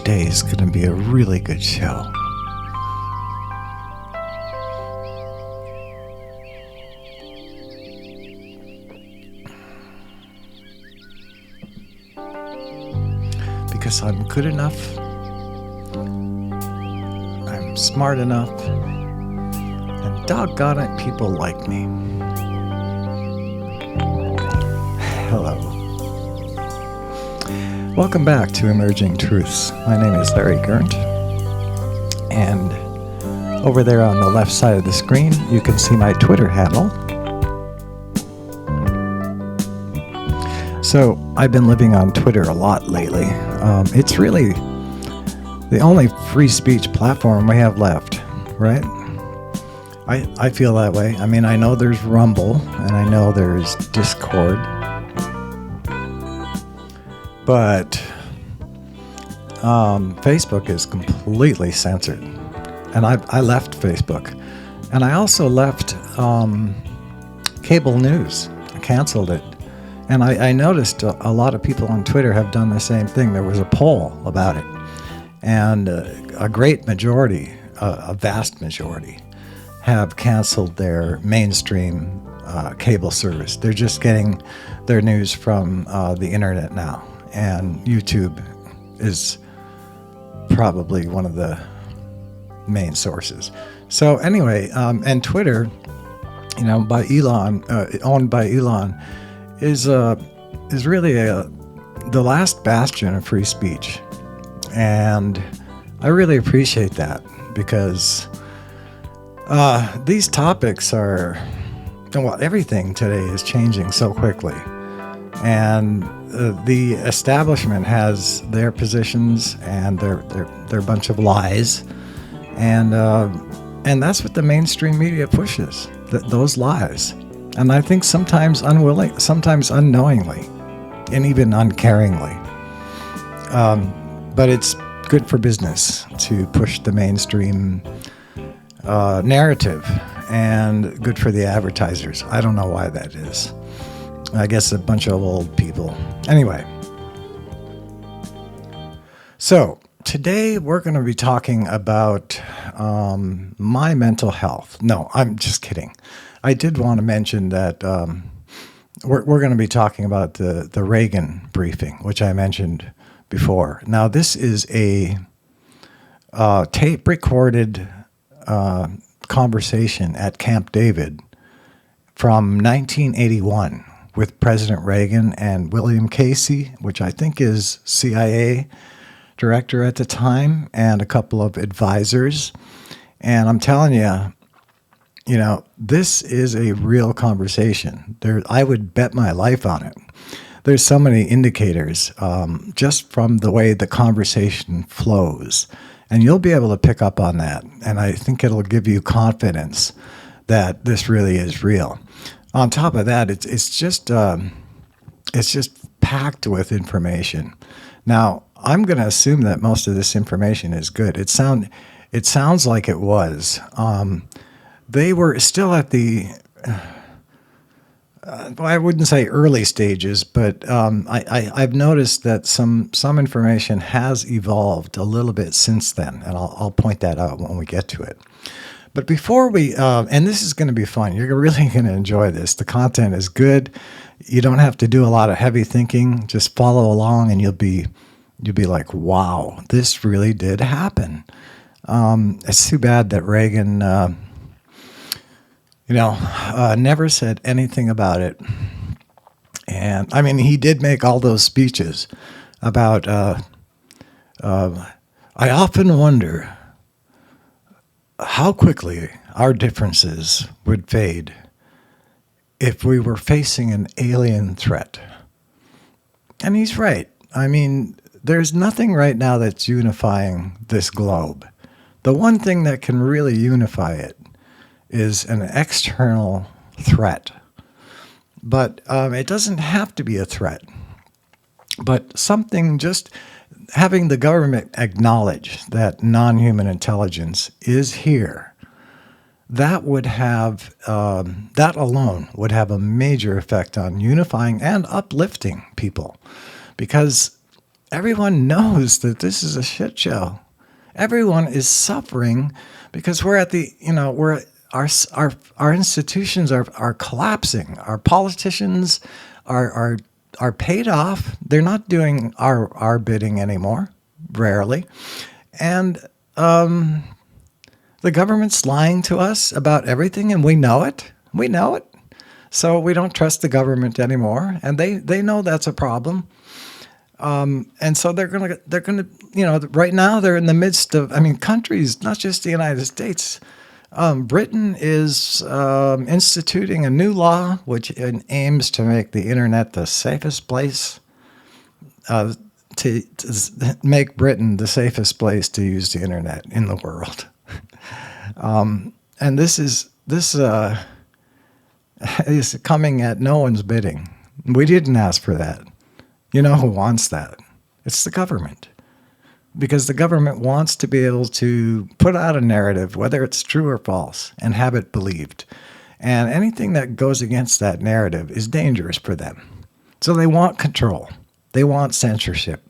today is going to be a really good show. Because I'm good enough, I'm smart enough, and doggone it, people like me. Hello. Welcome back to Emerging Truths. My name is Larry Gerndt, and over there on the left side of the screen, you can see my Twitter handle. So I've been living on Twitter a lot lately. It's really the only free speech platform we have left, right? I feel that way. I mean, I know there's Rumble and I know there's Discord, but Facebook is completely censored. And I left Facebook. And I also left cable news. I canceled it. And I noticed a lot of people on Twitter have done the same thing. There was a poll about it. And a great majority, a vast majority, have canceled their mainstream cable service. They're just getting their news from the internet now. And YouTube is probably one of the main sources. So anyway, and Twitter, by Elon, owned by Elon, is really the last bastion of free speech. And I really appreciate that because these topics are, well, everything today is changing so quickly. And the establishment has their positions and they're a bunch of lies. And that's what the mainstream media pushes, those lies. And I think sometimes unwilling, sometimes unknowingly, and even uncaringly. But it's good for business to push the mainstream narrative, and good for the advertisers. I don't know why that is. I guess a bunch of old people. Anyway. So today we're going to be talking about my mental health. No, I'm just kidding. I did want to mention that we're going to be talking about the Reagan briefing, which I mentioned before. Now, this is a tape-recorded conversation at Camp David from 1981 with President Reagan and William Casey, which I think is CIA director at the time, and a couple of advisors. And I'm telling you, this is a real conversation. I would bet my life on it. There's so many indicators just from the way the conversation flows. And you'll be able to pick up on that. And I think it'll give you confidence that this really is real. On top of that, it's just packed with information. Now, I'm going to assume that most of this information is good. It sounds like it was. They were still at the, I wouldn't say early stages, but I've noticed that some information has evolved a little bit since then, and I'll point that out when we get to it. But before we, and this is going to be fun, you're really going to enjoy this. The content is good. You don't have to do a lot of heavy thinking. Just follow along, and you'll be like, wow, this really did happen. It's too bad that Reagan, never said anything about it. And I mean, he did make all those speeches about, I often wonder how quickly our differences would fade if we were facing an alien threat. And he's right. I mean, there's nothing right now that's unifying this globe. The one thing that can really unify it is an external threat. But it doesn't have to be a threat. But something, just having the government acknowledge that non-human intelligence is here, that would have, that alone would have a major effect on unifying and uplifting people. Because everyone knows that this is a shit show. Everyone is suffering because we're at the, we're our institutions are collapsing. Our politicians are paid off. They're not doing our bidding anymore, rarely, and the government's lying to us about everything, and we know it. We know it. So we don't trust the government anymore, and they know that's a problem. And so they're gonna, right now they're in the midst of, countries, not just the United States. Britain is instituting a new law which aims to make the internet the safest place, to make Britain the safest place to use the internet in the world. And this is coming at no one's bidding. We didn't ask for that. You know who wants that? It's the government. Because the government wants to be able to put out a narrative, whether it's true or false, and have it believed. And anything that goes against that narrative is dangerous for them. So they want control. They want censorship.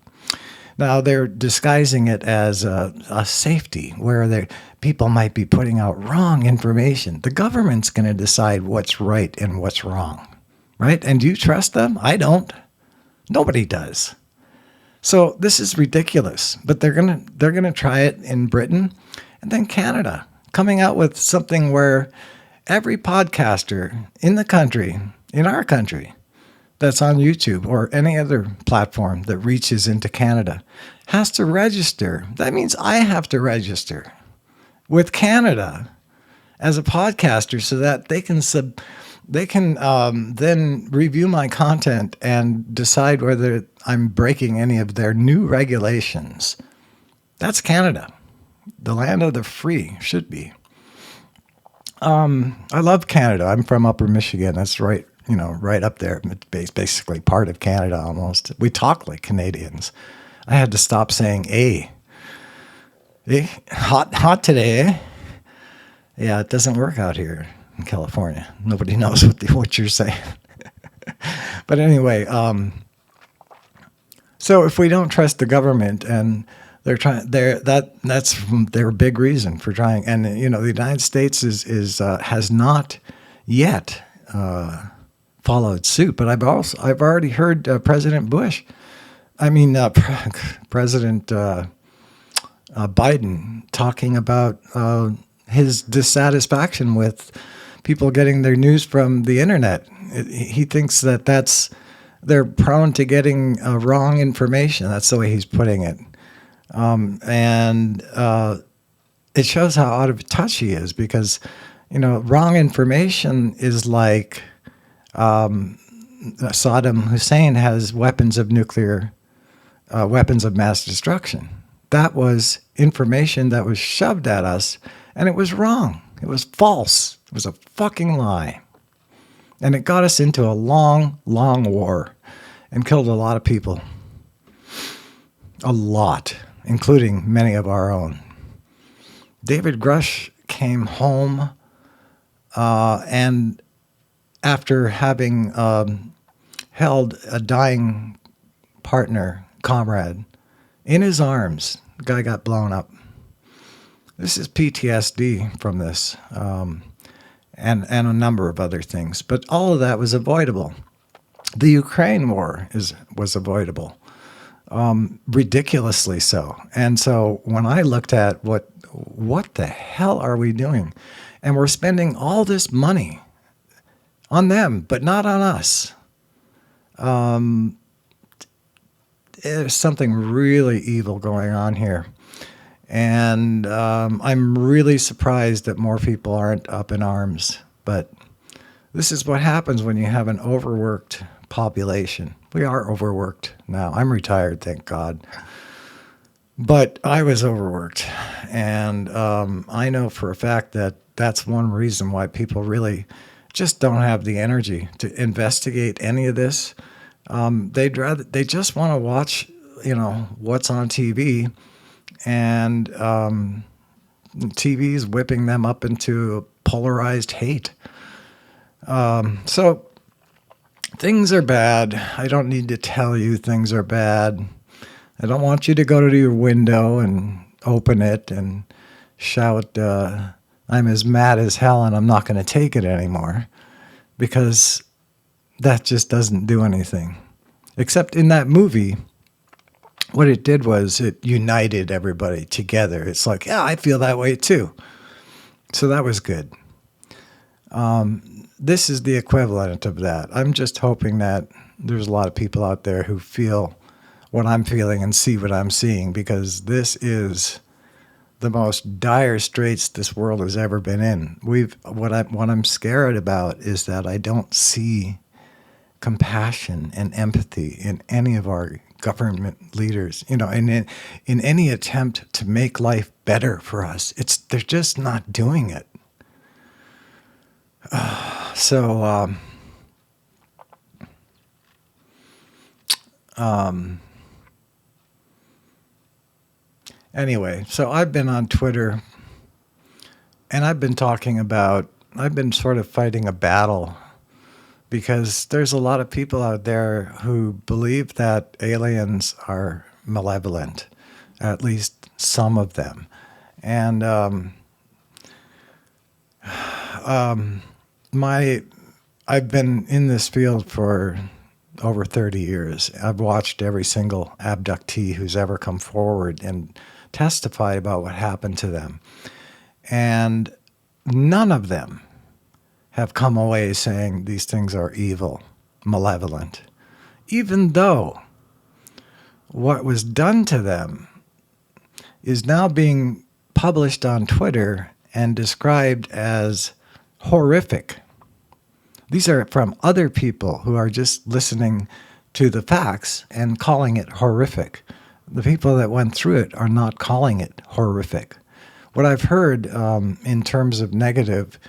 Now they're disguising it as a safety where people might be putting out wrong information. The government's going to decide what's right and what's wrong, right? And do you trust them? I don't. Nobody does. So this is ridiculous, but they're gonna try it in Britain and then Canada, coming out with something where every podcaster in the country, in our country, that's on YouTube or any other platform that reaches into Canada has to register. That means I have to register with Canada as a podcaster so that they can then review my content and decide whether I'm breaking any of their new regulations. That's Canada, the land of the free, should be. I love Canada. I'm from Upper Michigan. That's right, right up there. It's basically part of Canada almost. We talk like Canadians. I had to stop saying "eh." Hot today, eh? Yeah, it doesn't work out here in California. Nobody knows what you're saying. But anyway, so if we don't trust the government, and that's their big reason for trying. And the United States has not yet followed suit. But I've already heard President Biden talking about his dissatisfaction with people getting their news from the internet. He thinks that they're prone to getting wrong information. That's the way he's putting it. And it shows how out of touch he is because, wrong information is like Saddam Hussein has weapons of mass destruction. That was information that was shoved at us, and it was wrong. It was false. It was a fucking lie. And it got us into a long, long war and killed a lot of people. A lot, including many of our own. David Grush came home and after having held a dying comrade, in his arms, the guy got blown up. This is PTSD from this, and a number of other things. But all of that was avoidable. The Ukraine war was avoidable, ridiculously so. And so when I looked at what the hell are we doing, and we're spending all this money on them, but not on us. There's something really evil going on here. And I'm really surprised that more people aren't up in arms. But this is what happens when you have an overworked population. We are overworked now. I'm retired, thank God. But I was overworked. And I know for a fact that that's one reason why people really just don't have the energy to investigate any of this. They just want to watch, what's on TV, and TV is whipping them up into polarized hate. So things are bad. I don't need to tell you things are bad. I don't want you to go to your window and open it and shout, I'm as mad as hell and I'm not going to take it anymore, because that just doesn't do anything. Except in that movie, what it did was it united everybody together. It's like, yeah, I feel that way too. So that was good. This is the equivalent of that. I'm just hoping that there's a lot of people out there who feel what I'm feeling and see what I'm seeing, because this is the most dire straits this world has ever been in. What I'm scared about is that I don't see compassion and empathy in any of our government leaders, in any attempt to make life better for us. They're just not doing it. Anyway, so I've been on Twitter and I've been sort of fighting a battle, because there's a lot of people out there who believe that aliens are malevolent, at least some of them. And I've been in this field for over 30 years. I've watched every single abductee who's ever come forward and testified about what happened to them. And none of them have come away saying these things are evil, malevolent, even though what was done to them is now being published on Twitter and described as horrific. These are from other people who are just listening to the facts and calling it horrific. The people that went through it are not calling it horrific. What I've heard in terms of negative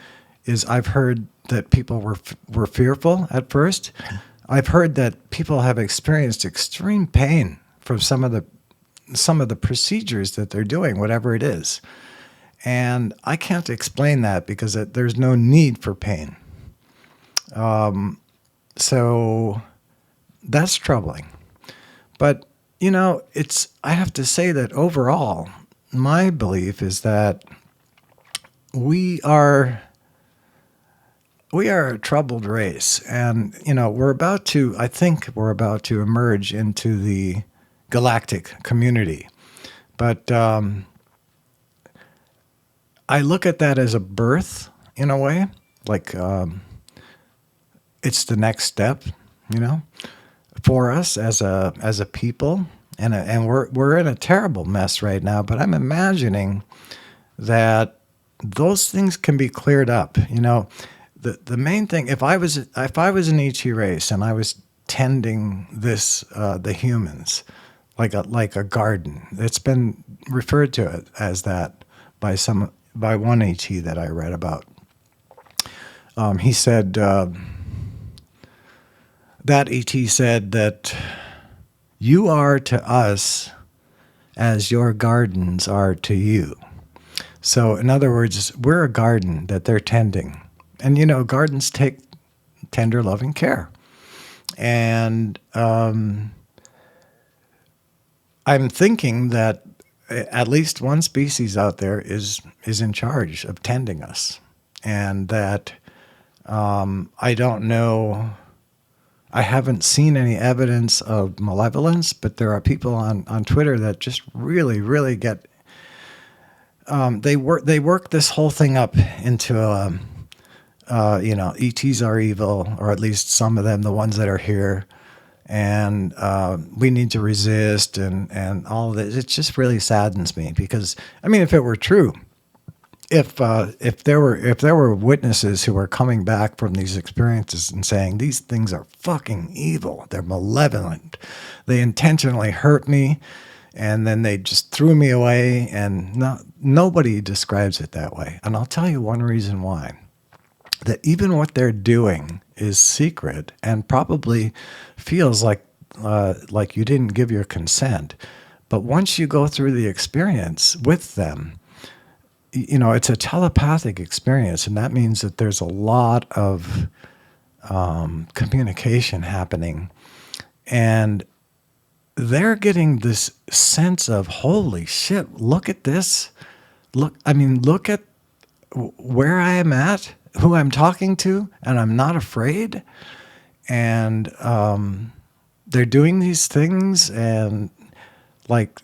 is I've heard that people were fearful at first. I've heard that people have experienced extreme pain from some of the procedures that they're doing, whatever it is. And I can't explain that because there's no need for pain. So that's troubling. But, I have to say that overall, my belief is that we are a troubled race. And, I think we're about to emerge into the galactic community. But I look at that as a birth, in a way, like it's the next step, for us as a people, and we're in a terrible mess right now. But I'm imagining that those things can be cleared up. The main thing, if I was an ET race and I was tending the humans like a garden, it's been referred to as that by one ET that I read about. He said. That ET said that you are to us as your gardens are to you. So in other words, we're a garden that they're tending. And, gardens take tender, loving care. And I'm thinking that at least one species out there is in charge of tending us. And that I don't know... I haven't seen any evidence of malevolence, but there are people on Twitter that just really, really get. They work this whole thing up into ETs are evil, or at least some of them, the ones that are here, and we need to resist, and all of this. It just really saddens me, because if it were true. If there were witnesses who were coming back from these experiences and saying these things are fucking evil, they're malevolent, they intentionally hurt me, and then they just threw me away, and nobody describes it that way. And I'll tell you one reason why. That even what they're doing is secret and probably feels like you didn't give your consent. But once you go through the experience with them, it's a telepathic experience, and that means that there's a lot of communication happening. And they're getting this sense of, holy shit, look at this. Look at where I am at, who I'm talking to, and I'm not afraid. And they're doing these things, and like,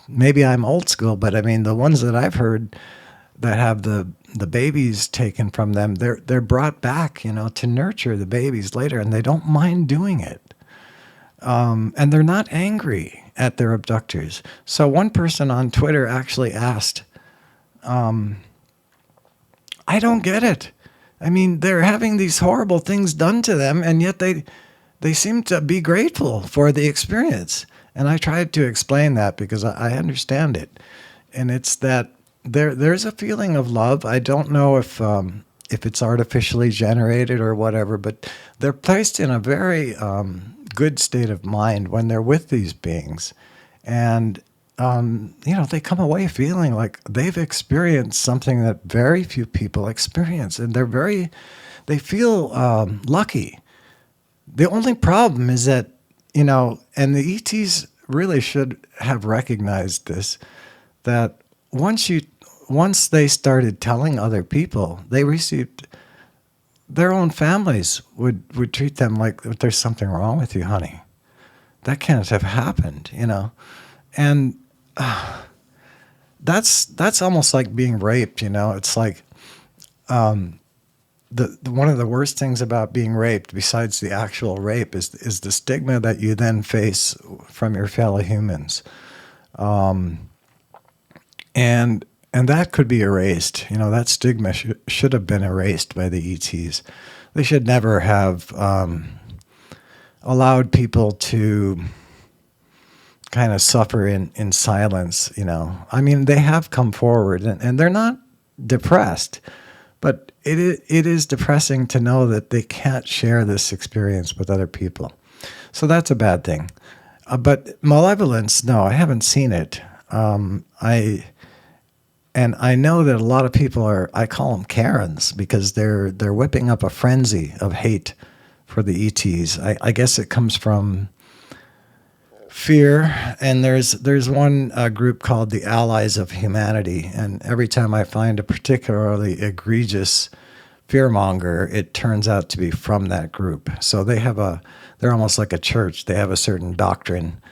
maybe I'm old school, but I mean, the ones that I've heard that have the babies taken from them, they're brought back, to nurture the babies later, and they don't mind doing it. And they're not angry at their abductors. So one person on Twitter actually asked, I don't get it. I mean, they're having these horrible things done to them, and yet they seem to be grateful for the experience. And I tried to explain that because I understand it. And it's that there's a feeling of love. I don't know if it's artificially generated or whatever, but they're placed in a very good state of mind when they're with these beings. And, they come away feeling like they've experienced something that very few people experience. And they feel lucky. The only problem is that, and the ETs really should have recognized this, that once they started telling other people, they received, their own families would treat them like, there's something wrong with you, honey. That can't have happened, And that's almost like being raped, It's like the one of the worst things about being raped, besides the actual rape, is the stigma that you then face from your fellow humans. And that could be erased. That stigma should have been erased by the ETs. They should never have allowed people to kind of suffer in silence. I mean, they have come forward, and they're not depressed, but it is depressing to know that they can't share this experience with other people. So that's a bad thing. But malevolence, no, I haven't seen it. And I know that a lot of people I call them Karens, because they're whipping up a frenzy of hate for the ETs. I guess it comes from fear. And there's one group called the Allies of Humanity. And every time I find a particularly egregious fearmonger, it turns out to be from that group. So they're almost like a church. They have a certain doctrine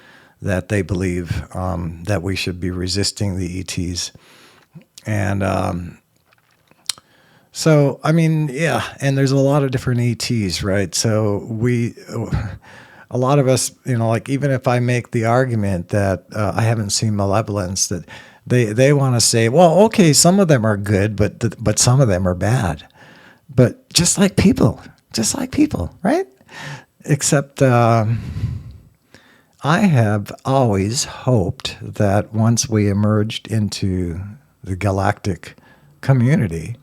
that they believe that we should be resisting the ETs. And so, I mean, yeah, and there's a lot of different ETs, right? So a lot of us, like, even if I make the argument that I haven't seen malevolence, that they want to say, well, okay, some of them are good, but some of them are bad. But just like people, right? Except I have always hoped that once we emerged into the galactic community,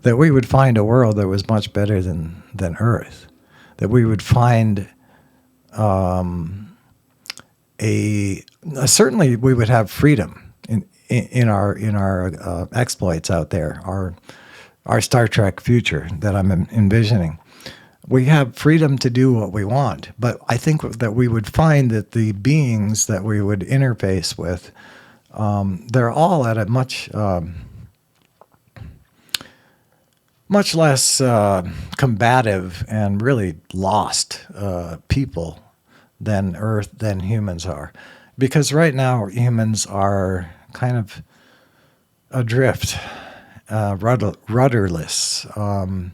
that we would find a world that was much better than Earth, that we would find certainly we would have freedom in our exploits out there, our Star Trek future that I'm envisioning. We have freedom to do what we want, but I think that we would find that the beings that we would interface with, they're all at a much less combative and really lost people than humans are. Because right now humans are kind of adrift, rudderless. I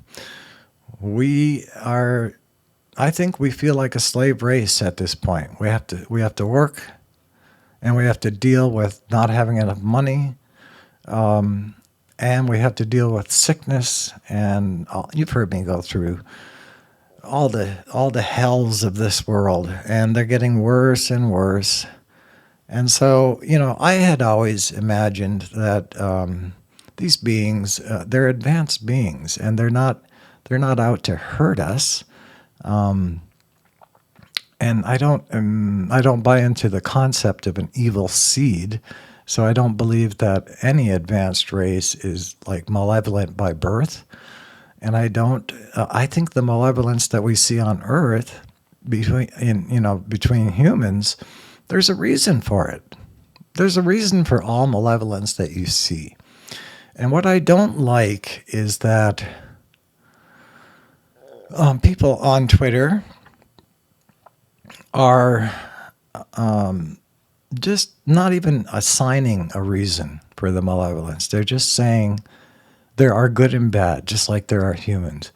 think we feel like a slave race at this point. We have to work, and we have to deal with not having enough money, and we have to deal with sickness. And you've heard me go through all the hells of this world, and they're getting worse and worse. And so, I had always imagined that these beings, they're advanced beings, and they're not out to hurt us. And I don't buy into the concept of an evil seed. So I don't believe that any advanced race is like malevolent by birth. And I think the malevolence that we see on Earth between humans, there's a reason for it. There's a reason for all malevolence that you see. And what I don't like is that people on Twitter are just not even assigning a reason for the malevolence. They're just saying there are good and bad, just like there are humans.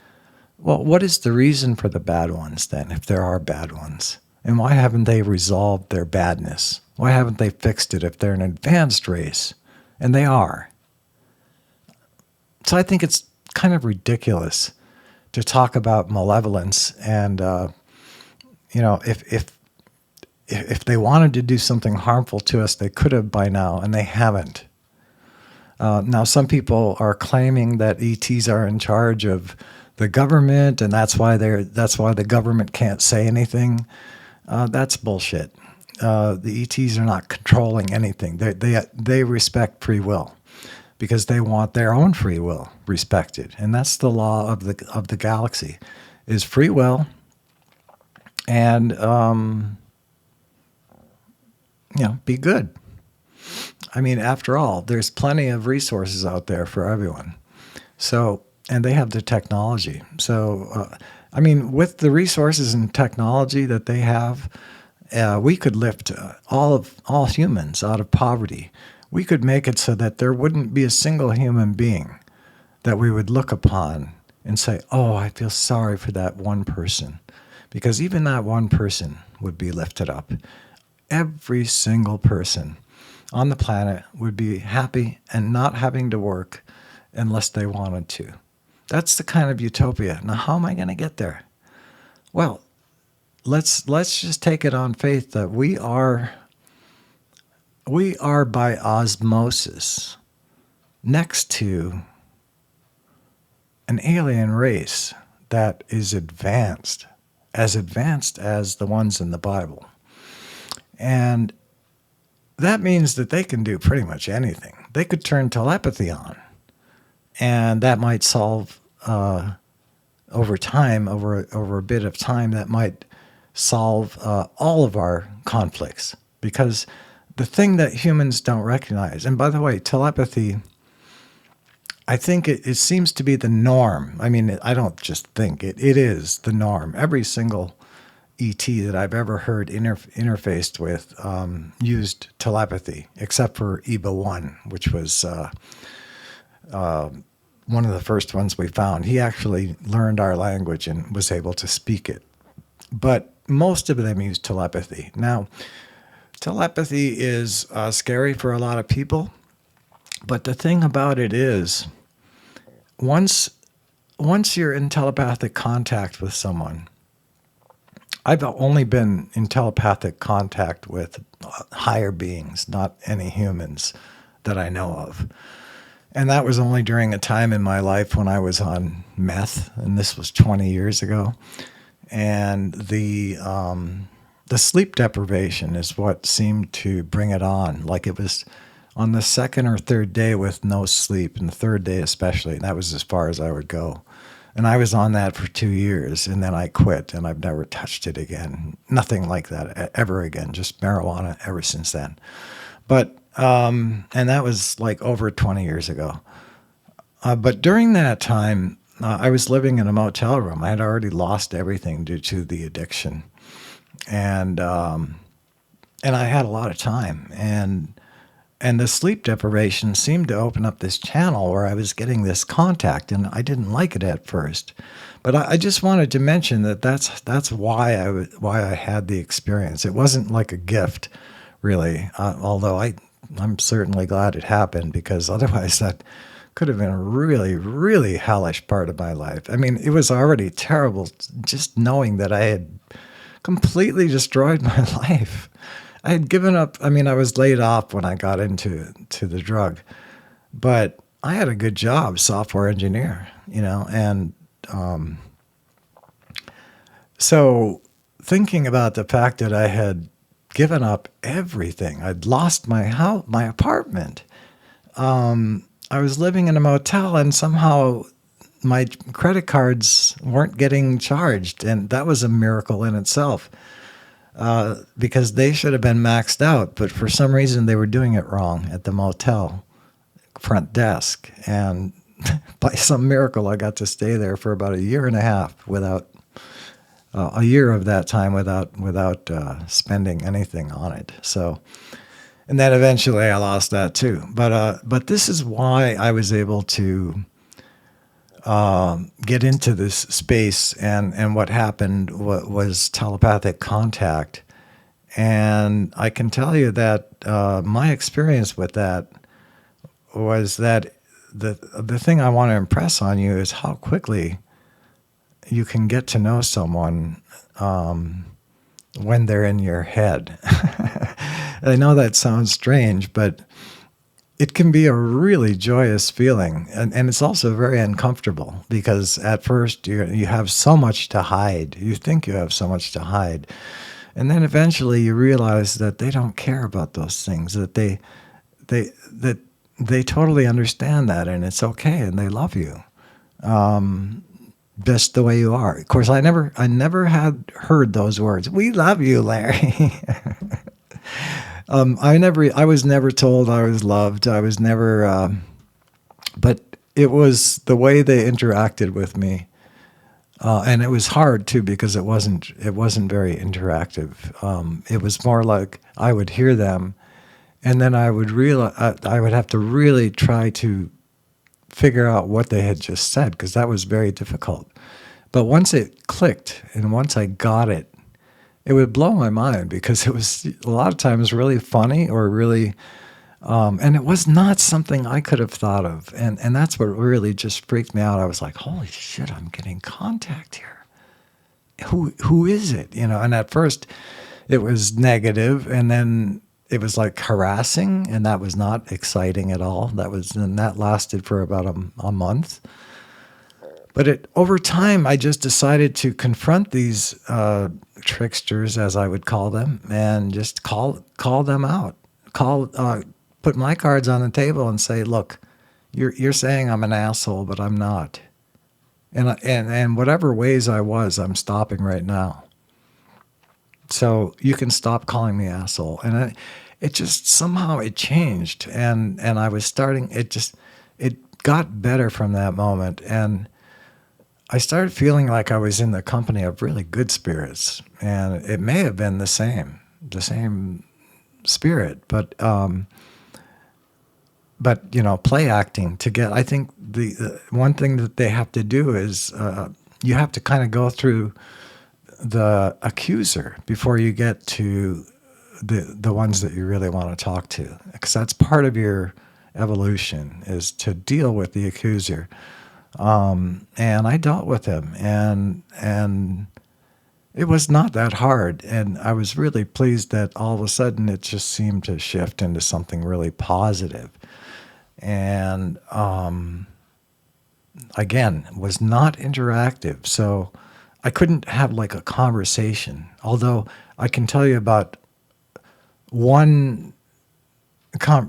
Well, what is the reason for the bad ones then, if there are bad ones? And why haven't they resolved their badness? Why haven't they fixed it if they're an advanced race? And they are. So I think it's kind of ridiculous to talk about malevolence. And, if they wanted to do something harmful to us, they could have by now, and they haven't. Now, some people are claiming that ETs are in charge of the government, and that's why the government can't say anything. That's bullshit. The ETs are not controlling anything. They respect free will because they want their own free will respected, and that's the law of the galaxy, is free will. And be good. I mean, after all, there's plenty of resources out there for everyone. So, and they have the technology. So, with the resources and technology that they have, we could lift all humans out of poverty. We could make it so that there wouldn't be a single human being that we would look upon and say, oh, I feel sorry for that one person. Because even that one person would be lifted up. Every single person on the planet would be happy and not having to work unless they wanted to. That's the kind of utopia. Now, how am I going to get there? Well, let's just take it on faith that we are by osmosis next to an alien race that is advanced as the ones in the Bible. And that means that they can do pretty much anything. They could turn telepathy on, and that might solve over time, over a bit of time, that might solve all of our conflicts. Because the thing that humans don't recognize, and by the way, telepathy, I think it seems to be the norm. I mean, I don't just think, it is the norm. Every single ET that I've ever heard interfaced with used telepathy, except for EBA 1, which was one of the first ones we found. He actually learned our language and was able to speak it. But most of them use telepathy. Now, telepathy is scary for a lot of people, but the thing about it is, once you're in telepathic contact with someone, I've only been in telepathic contact with higher beings, not any humans that I know of. And that was only during a time in my life when I was on meth, and this was 20 years ago. And the sleep deprivation is what seemed to bring it on. Like, it was on the second or third day with no sleep, and the third day especially, and that was as far as I would go. And I was on that for 2 years, and then I quit, and I've never touched it again. Nothing like that ever again, just marijuana ever since then. But, and that was like over 20 years ago. But during that time, I was living in a motel room. I had already lost everything due to the addiction. And I had a lot of time. And the sleep deprivation seemed to open up this channel where I was getting this contact, and I didn't like it at first. But I just wanted to mention that that's why I had the experience. It wasn't like a gift, really, although I'm certainly glad it happened, because otherwise that could have been a really, really hellish part of my life. I mean, it was already terrible just knowing that I had completely destroyed my life. I had given up. I mean, I was laid off when I got into the drug, but I had a good job, software engineer, and so thinking about the fact that I had given up everything, I'd lost my house, my apartment. I was living in a motel, and somehow my credit cards weren't getting charged, and that was a miracle in itself. Because they should have been maxed out, but for some reason they were doing it wrong at the motel front desk. And by some miracle, I got to stay there for about a year and a half without a year of that time without spending anything on it. So, and then eventually I lost that too. But this is why I was able to get into this space, and what happened was telepathic contact. And I can tell you that my experience with that was that the thing I want to impress on you is how quickly you can get to know someone when they're in your head. I know that sounds strange, but it can be a really joyous feeling. And it's also very uncomfortable, because at first you have so much to hide. You think you have so much to hide. And then eventually you realize that they don't care about those things, that they totally understand that, and it's okay, and they love you. Just the way you are. Of course, I never had heard those words. "We love you, Larry." I was never told I was loved. I was never, but it was the way they interacted with me, and it was hard too, because it wasn't very interactive. It was more like I would hear them, and then I would have to really try to figure out what they had just said, because that was very difficult. But once it clicked, and once I got it, it would blow my mind, because it was a lot of times really funny, or really, and it was not something I could have thought of. And that's what really just freaked me out. I was like, holy shit, I'm getting contact here. Who is it? And at first it was negative, and then it was like harassing, and that was not exciting at all. And that lasted for about a month. But over time, I just decided to confront these tricksters, as I would call them, and just call them out. Put my cards on the table and say, "Look, you're saying I'm an asshole, but I'm not. And whatever ways I was, I'm stopping right now. So you can stop calling me asshole." And it just somehow it changed, and I was starting. It got better from that moment, and I started feeling like I was in the company of really good spirits, and it may have been the same spirit, but play acting to get. I think the one thing that they have to do is you have to kind of go through the accuser before you get to the ones that you really want to talk to, because that's part of your evolution, is to deal with the accuser. And I dealt with him, and it was not that hard. And I was really pleased that all of a sudden it just seemed to shift into something really positive. And, again, was not interactive. So I couldn't have like a conversation, although I can tell you about one.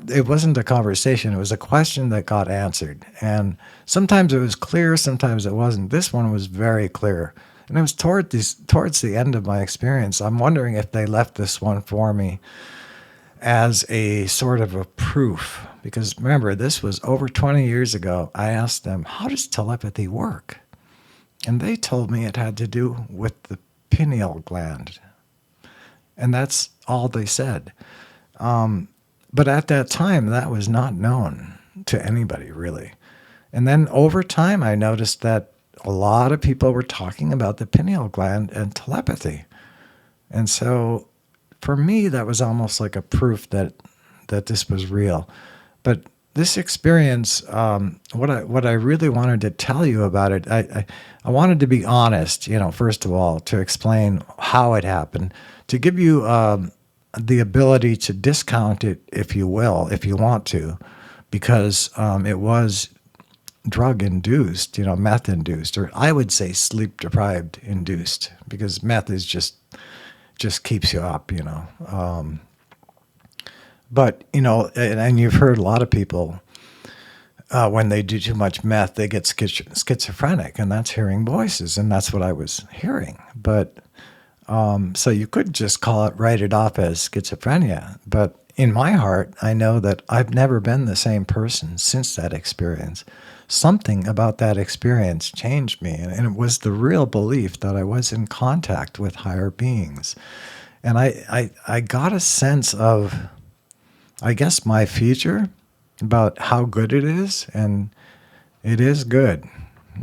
It wasn't a conversation. It was a question that got answered. And sometimes it was clear, sometimes it wasn't. This one was very clear. And it was towards the end of my experience. I'm wondering if they left this one for me as a sort of a proof. Because remember, this was over 20 years ago. I asked them, how does telepathy work? And they told me it had to do with the pineal gland. And that's all they said. But at that time, that was not known to anybody, really. And then over time, I noticed that a lot of people were talking about the pineal gland and telepathy. And so for me, that was almost like a proof that this was real. But this experience, what I really wanted to tell you about it, I wanted to be honest, first of all, to explain how it happened, to give you the ability to discount it, if you will, if you want to, because it was drug-induced, meth induced, or I would say sleep-deprived induced, because meth is just keeps you up, But, and you've heard a lot of people when they do too much meth, they get schizophrenic, and that's hearing voices, and that's what I was hearing. But so you could just write it off as schizophrenia. But in my heart, I know that I've never been the same person since that experience. Something about that experience changed me, and it was the real belief that I was in contact with higher beings. And I got a sense of, I guess, my future, about how good it is, and it is good.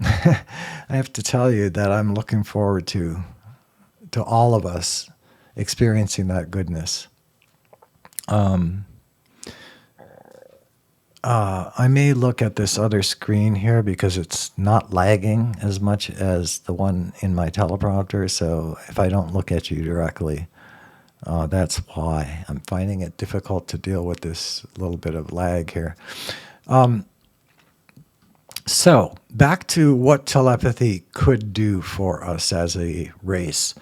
I have to tell you that I'm looking forward to all of us experiencing that goodness. I may look at this other screen here because it's not lagging as much as the one in my teleprompter. So if I don't look at you directly, that's why. I'm finding it difficult to deal with this little bit of lag here. So back to what telepathy could do for us as a race.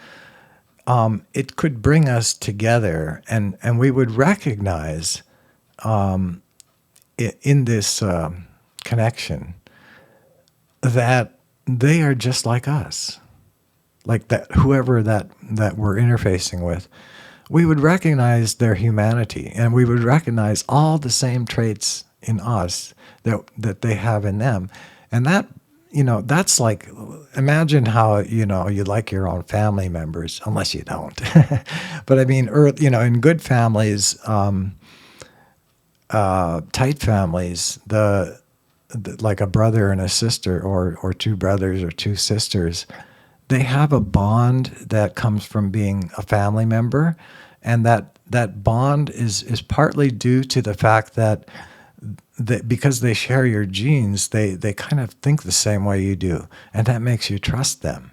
It could bring us together, and we would recognize in this connection that they are just like us, like that whoever that we're interfacing with. We would recognize their humanity, and we would recognize all the same traits in us that they have in them. And that, that's like, imagine how, you like your own family members, unless you don't. But I mean, in good families, tight families, the like a brother and a sister, or two brothers or two sisters, they have a bond that comes from being a family member, and that bond is partly due to the fact that because they share your genes, they kind of think the same way you do, and that makes you trust them,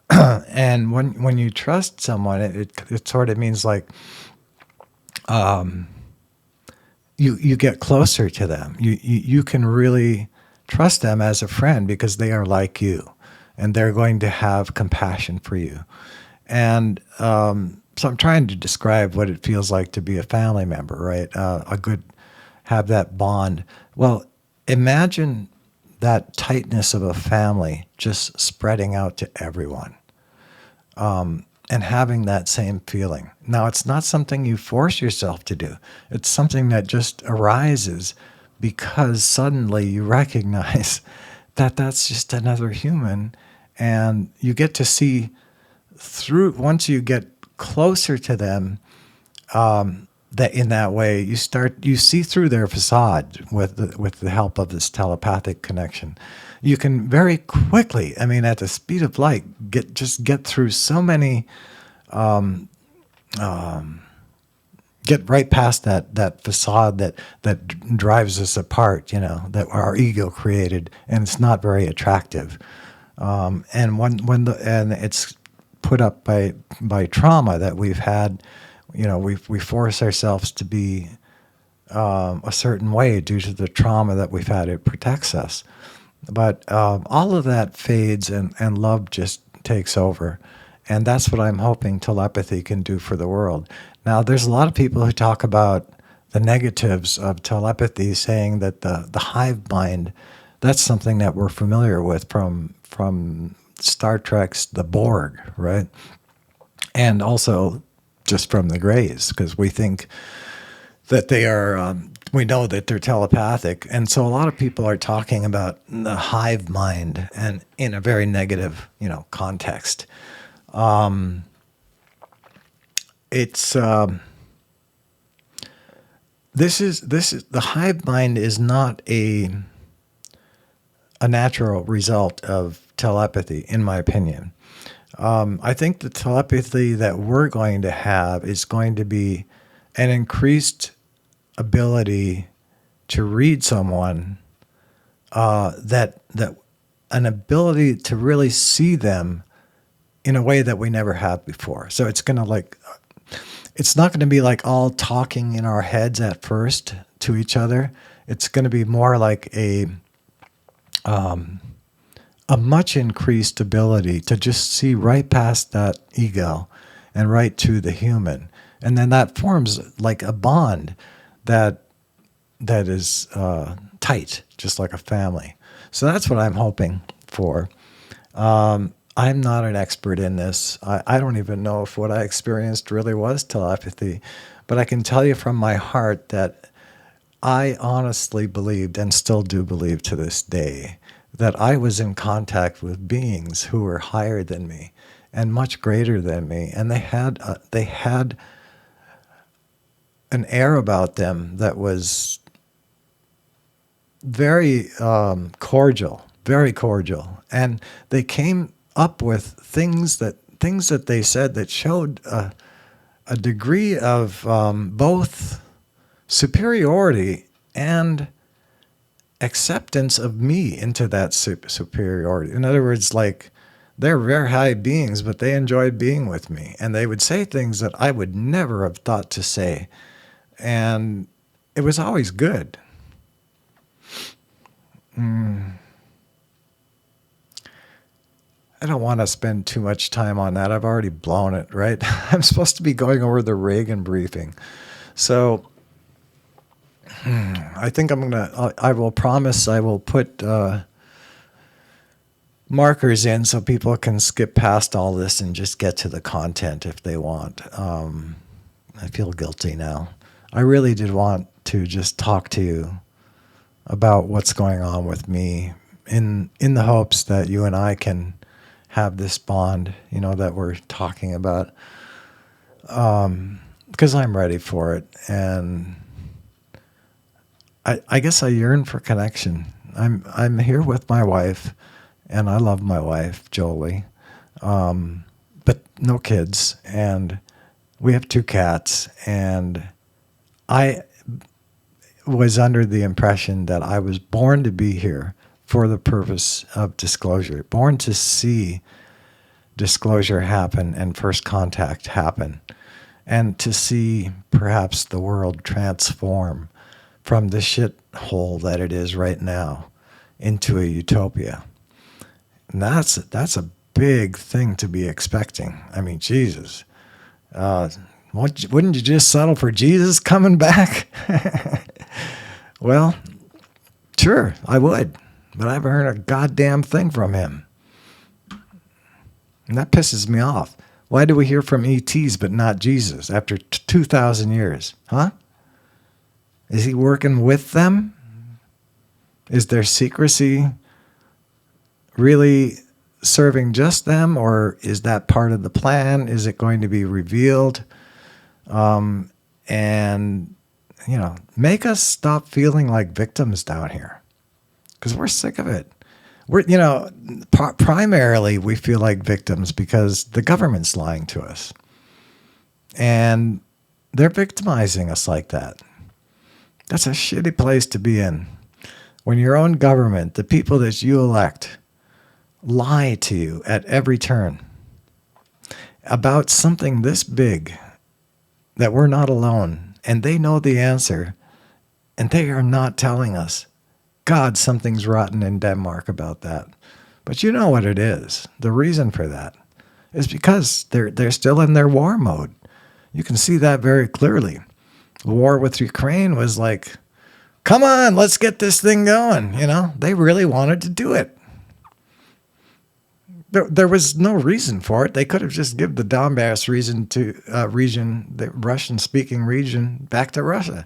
And when you trust someone, it sort of means like you get closer to them. You can really trust them as a friend because they are like you, and they're going to have compassion for you. And so I'm trying to describe what it feels like to be a family member, right? Have that bond. Well, imagine that tightness of a family just spreading out to everyone, and having that same feeling. Now, it's not something you force yourself to do. It's something that just arises because suddenly you recognize that that's just another human, and you get to see through, once you get closer to them, that in that way you see through their facade with the help of this telepathic connection. You can very quickly, I mean, at the speed of light, get through so many, get right past that facade that drives us apart, that our ego created, and it's not very attractive. And and it's put up by trauma that we've had. We force ourselves to be a certain way due to the trauma that we've had. It protects us. But all of that fades, and love just takes over. And that's what I'm hoping telepathy can do for the world. Now, there's a lot of people who talk about the negatives of telepathy, saying that the hive mind, that's something that we're familiar with from Star Trek's The Borg, right? And also just from the Greys, because we think that they are, we know that they're telepathic. And so a lot of people are talking about the hive mind, and in a very negative, context. It's this is the hive mind is not a natural result of telepathy, in my opinion. I think the telepathy that we're going to have is going to be an increased ability to read someone, that an ability to really see them in a way that we never have before. So it's going to it's not going to be like all talking in our heads at first to each other. It's going to be more like a much increased ability to just see right past that ego and right to the human. And then that forms like a bond that that is tight, just like a family. So that's what I'm hoping for. I'm not an expert in this. I don't even know if what I experienced really was telepathy, but I can tell you from my heart that I honestly believed, and still do believe to this day, that I was in contact with beings who were higher than me and much greater than me, and they had an air about them that was very very cordial, and they came up with things that they said that showed a degree of both superiority and acceptance of me into that superiority. In other words, like, they're very high beings, but they enjoyed being with me, and they would say things that I would never have thought to say, and it was always good. I don't want to spend too much time on that. I've already blown it, right? I'm supposed to be going over the Reagan briefing. So I think I will promise I will put markers in so people can skip past all this and just get to the content if they want. I feel guilty now. I really did want to just talk to you about what's going on with me in the hopes that you and I can have this bond, that we're talking about. Because I'm ready for it. And I guess I yearn for connection. I'm here with my wife, and I love my wife, Jolie, but no kids. And we have 2 cats, and I was under the impression that I was born to be here for the purpose of disclosure, born to see disclosure happen and first contact happen, and to see perhaps the world transform from the shithole that it is right now into a utopia. And that's a big thing to be expecting. I mean, Jesus. Wouldn't you just settle for Jesus coming back? Well, sure, I would. But I haven't heard a goddamn thing from him. And that pisses me off. Why do we hear from ETs but not Jesus after 2,000 years? Huh? Is he working with them? Is their secrecy really serving just them, or is that part of the plan? Is it going to be revealed? And, make us stop feeling like victims down here, because we're sick of it. We're, primarily we feel like victims because the government's lying to us, and they're victimizing us like that. That's a shitty place to be in. When your own government, the people that you elect, lie to you at every turn about something this big, that we're not alone, and they know the answer, and they are not telling us. God, something's rotten in Denmark about that. But you know what it is. The reason for that is because they're still in their war mode. You can see that very clearly. The war with Ukraine was like, come on, let's get this thing going. They really wanted to do it. There was no reason for it. They could have just given the Donbass region, the Russian-speaking region, back to Russia.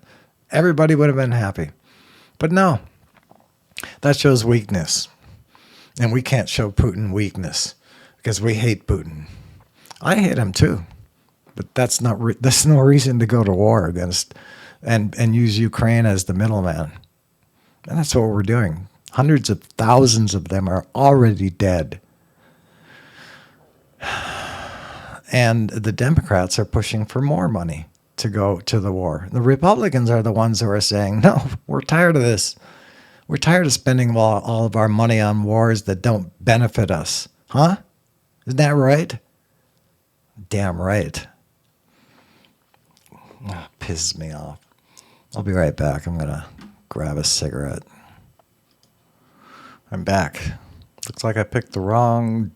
Everybody would have been happy. But no, that shows weakness. And we can't show Putin weakness because we hate Putin. I hate him too. But that's no reason to go to war against and use Ukraine as the middleman. And that's what we're doing. Hundreds of thousands of them are already dead. And the Democrats are pushing for more money to go to the war. The Republicans are the ones who are saying, no, we're tired of this. We're tired of spending all of our money on wars that don't benefit us. Huh? Isn't that right? Damn right. Oh, pisses me off. I'll be right back. I'm going to grab a cigarette. I'm back. Looks like I picked the wrong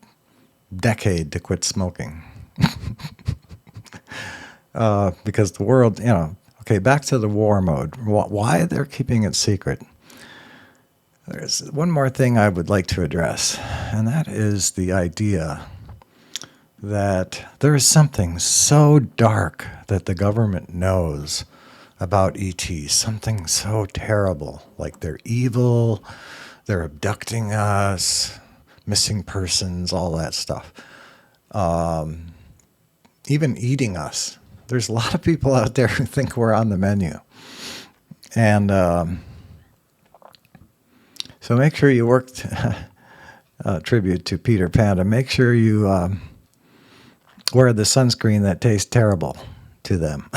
decade to quit smoking. Because the world, Okay, back to the war mode. Why they're keeping it secret. There's one more thing I would like to address, and that is the idea that there is something so dark that the government knows about ETs, something so terrible, like they're evil, they're abducting us, missing persons, all that stuff. Even eating us. There's a lot of people out there who think we're on the menu. And so make sure you work, tribute to Peter Panda, make sure you wear the sunscreen that tastes terrible to them.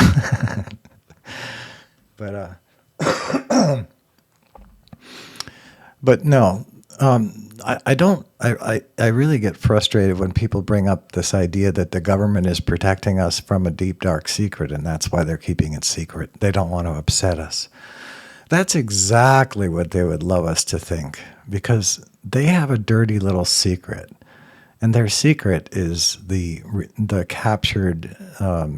But no, I don't. I really get frustrated when people bring up this idea that the government is protecting us from a deep, dark secret, and that's why they're keeping it secret. They don't want to upset us. That's exactly what they would love us to think, because they have a dirty little secret, and their secret is the captured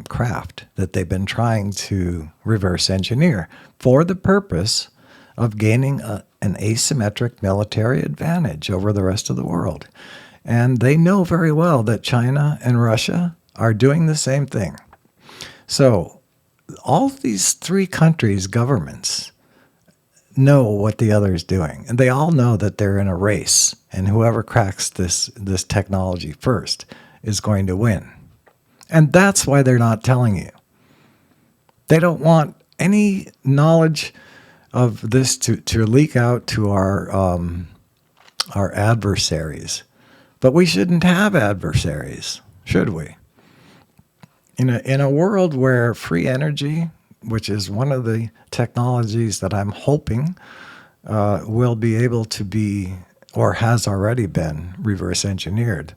craft that they've been trying to reverse engineer for the purpose of gaining an asymmetric military advantage over the rest of the world. And they know very well that China and Russia are doing the same thing. So all these three countries' governments know what the other is doing. And they all know that they're in a race. And whoever cracks this technology first is going to win. And that's why they're not telling you. They don't want any knowledge of this to leak out to our adversaries. But we shouldn't have adversaries, should we? In a world where free energy, which is one of the technologies that I'm hoping will be able to be, or has already been, reverse engineered,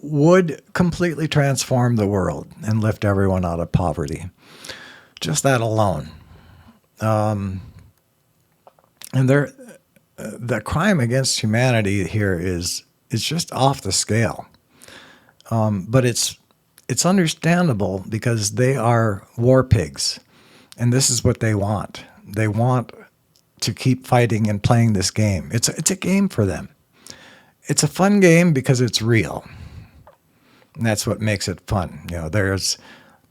would completely transform the world and lift everyone out of poverty. Just that alone. And the crime against humanity here is just off the scale. But it's understandable because they are war pigs, and this is what they want. They want to keep fighting and playing this game. It's a game for them. It's a fun game because it's real, and that's what makes it fun. There's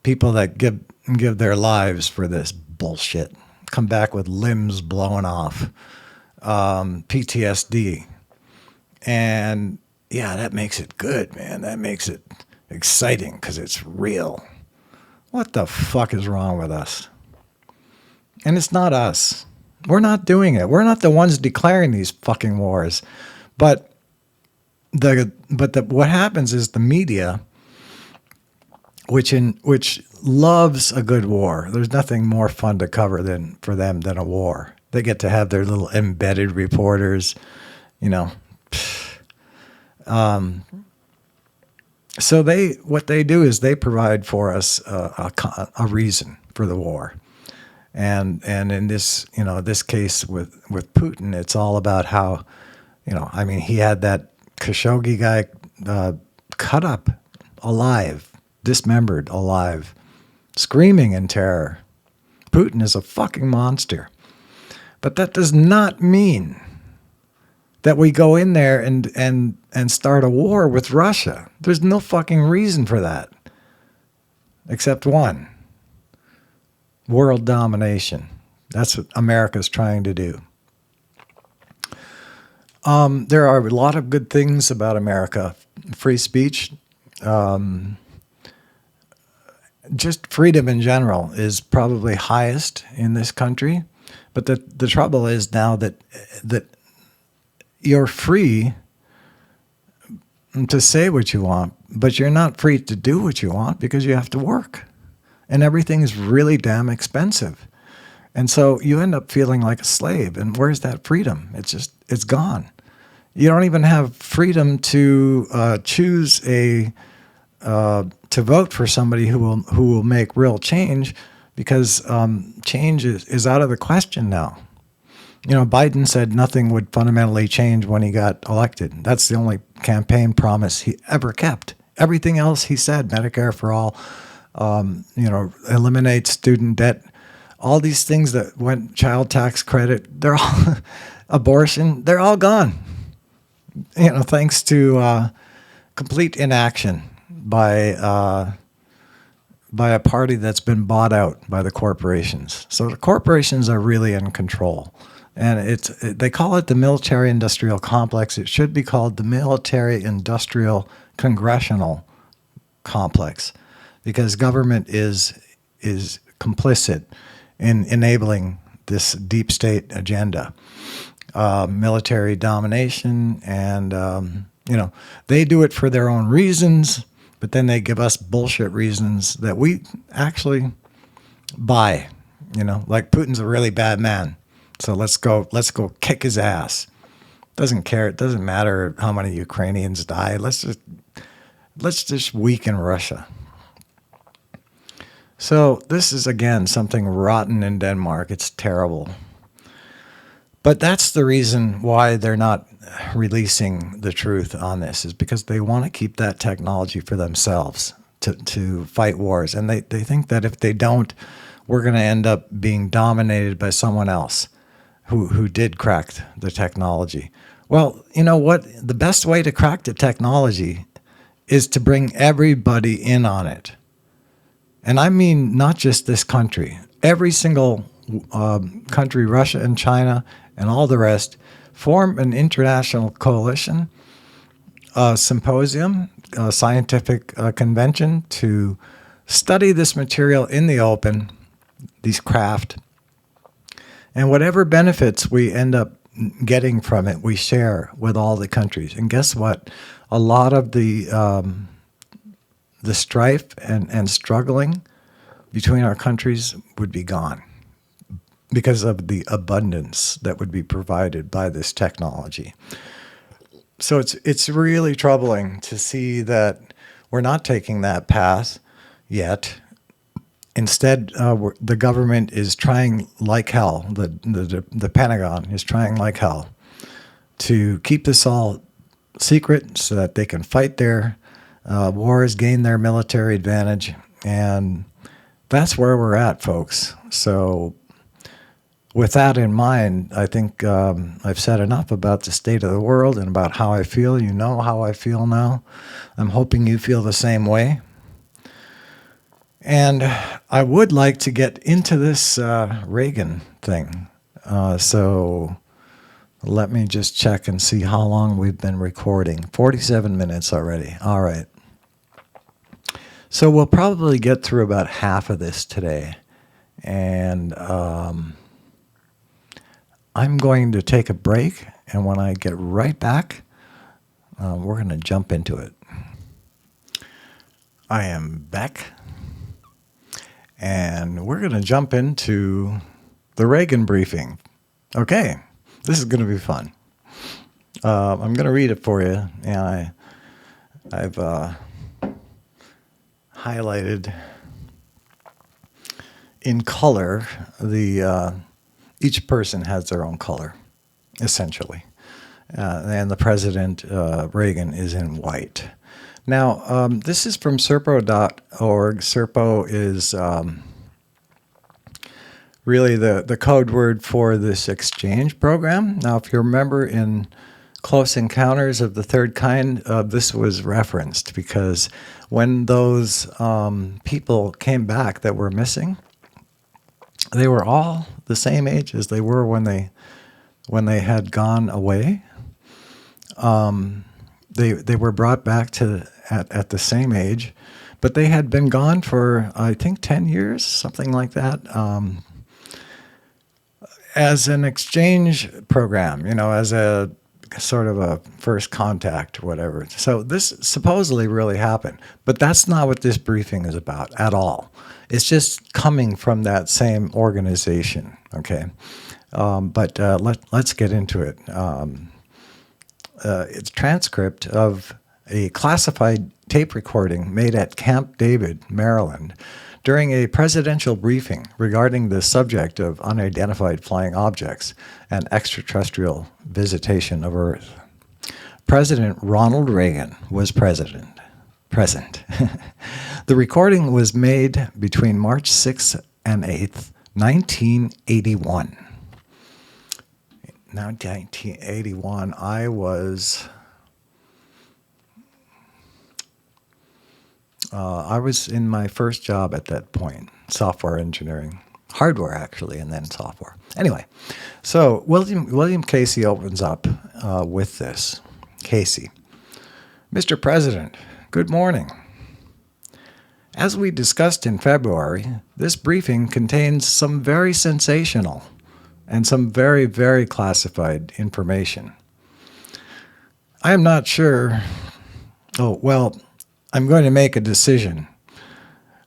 people that give their lives for this bullshit, come back with limbs blown off, PTSD, and yeah, that makes it good, man. That makes it exciting because it's real. What the fuck is wrong with us? And it's not us. We're not doing it. We're not the ones declaring these fucking wars. But what happens is the media, which loves a good war. There's nothing more fun to cover for them than a war. They get to have their little embedded reporters, So what they do is they provide for us a reason for the war, and in this this case with Putin, it's all about how he had that Khashoggi guy cut up alive, dismembered alive, screaming in terror. Putin is a fucking monster, but that does not mean that we go in there and start a war with Russia. There's no fucking reason for that. Except one. World domination. That's what America's trying to do. There are a lot of good things about America. Free speech. Just freedom in general is probably highest in this country. But the trouble is now that you're free to say what you want, but you're not free to do what you want because you have to work. And everything is really damn expensive. And so you end up feeling like a slave. And where's that freedom? It's gone. You don't even have freedom to choose to vote for somebody who will make real change, because change is out of the question now. Biden said nothing would fundamentally change when he got elected. That's the only campaign promise he ever kept. Everything else he said, Medicare for all, eliminate student debt, all these things that went, child tax credit, they're all abortion, they're all gone. Thanks to complete inaction by a party that's been bought out by the corporations. So the corporations are really in control. And they call it the military-industrial complex. It should be called the military-industrial congressional complex, because government is complicit in enabling this deep state agenda, military domination, and they do it for their own reasons, but then they give us bullshit reasons that we actually buy. Like Putin's a really bad man, so let's go kick his ass. Doesn't care. It doesn't matter how many Ukrainians die. Let's just weaken Russia. So this is, again, something rotten in Denmark. It's terrible. But that's the reason why they're not releasing the truth on this, is because they want to keep that technology for themselves to fight wars. And they think that if they don't, we're going to end up being dominated by someone else who did crack the technology. Well, you know what? The best way to crack the technology is to bring everybody in on it. And I mean not just this country. Every single country, Russia and China and all the rest, form an international coalition, a symposium, a scientific convention to study this material in the open, these craft, and whatever benefits we end up getting from it, we share with all the countries. And guess what? A lot of the strife and struggling between our countries would be gone because of the abundance that would be provided by this technology. So it's really troubling to see that we're not taking that path yet. Instead, the government is trying like hell. The Pentagon is trying like hell to keep this all secret so that they can fight their wars, gain their military advantage, and that's where we're at, folks. So with that in mind, I think I've said enough about the state of the world and about how I feel. You know how I feel now. I'm hoping you feel the same way. And I would like to get into this Reagan thing. So let me just check and see how long we've been recording. 47 minutes already. All right. So we'll probably get through about half of this today. And I'm going to take a break. And when I get right back, we're going to jump into it. I am back. And we're going to jump into the Reagan briefing. Okay, this is going to be fun. I'm going to read it for you, and I've highlighted in color each person has their own color, essentially, and the President Reagan is in white. Now, this is from serpo.org. Serpo is really the code word for this exchange program. Now, if you remember in Close Encounters of the Third Kind, this was referenced because when those people came back that were missing, they were all the same age as they were when they had gone away. They were brought back at the same age, but they had been gone for, I think, 10 years, something like that, as an exchange program, as a sort of a first contact or whatever. So this supposedly really happened, but that's not what this briefing is about at all. It's just coming from that same organization, okay? But let's get into it. It's transcript of a classified tape recording made at Camp David, Maryland, during a presidential briefing regarding the subject of unidentified flying objects and extraterrestrial visitation of Earth. President Ronald Reagan was present. The recording was made between March 6th and 8th, 1981. Now, 1981, I was in my first job at that point, software engineering. Hardware, actually, and then software. Anyway, so William Casey opens up with this. Casey, Mr. President, good morning. As we discussed in February, this briefing contains some very sensational and some very, very classified information. I am not sure. Oh, well, I'm going to make a decision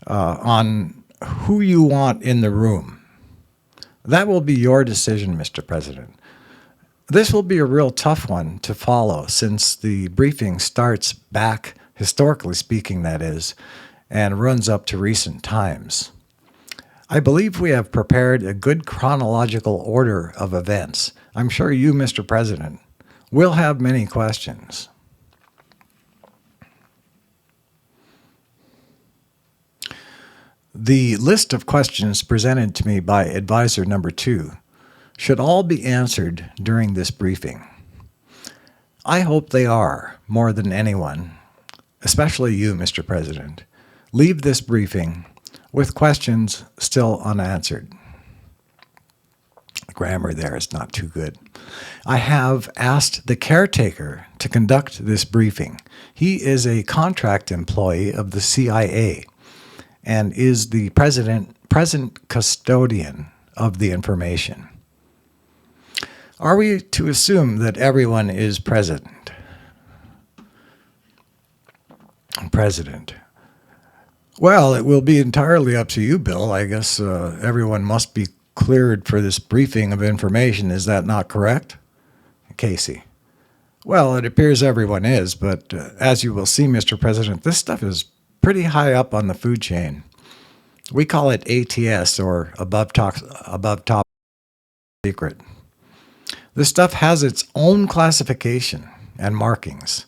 on who you want in the room. That will be your decision, Mr. President. This will be a real tough one to follow since the briefing starts back, historically speaking that is, and runs up to recent times. I believe we have prepared a good chronological order of events. I'm sure you, Mr. President, will have many questions. The list of questions presented to me by advisor number 2 should all be answered during this briefing. I hope they are, more than anyone, especially you, Mr. President, leave this briefing with questions still unanswered. The grammar there is not too good. I have asked the caretaker to conduct this briefing. He is a contract employee of the CIA and is the present custodian of the information. Are we to assume that everyone is present? President. Well, it will be entirely up to you, Bill. I guess everyone must be cleared for this briefing of information. Is that not correct? Casey. Well, it appears everyone is, but as you will see, Mr. President, this stuff is pretty high up on the food chain. We call it ATS, or above top secret. This stuff has its own classification and markings.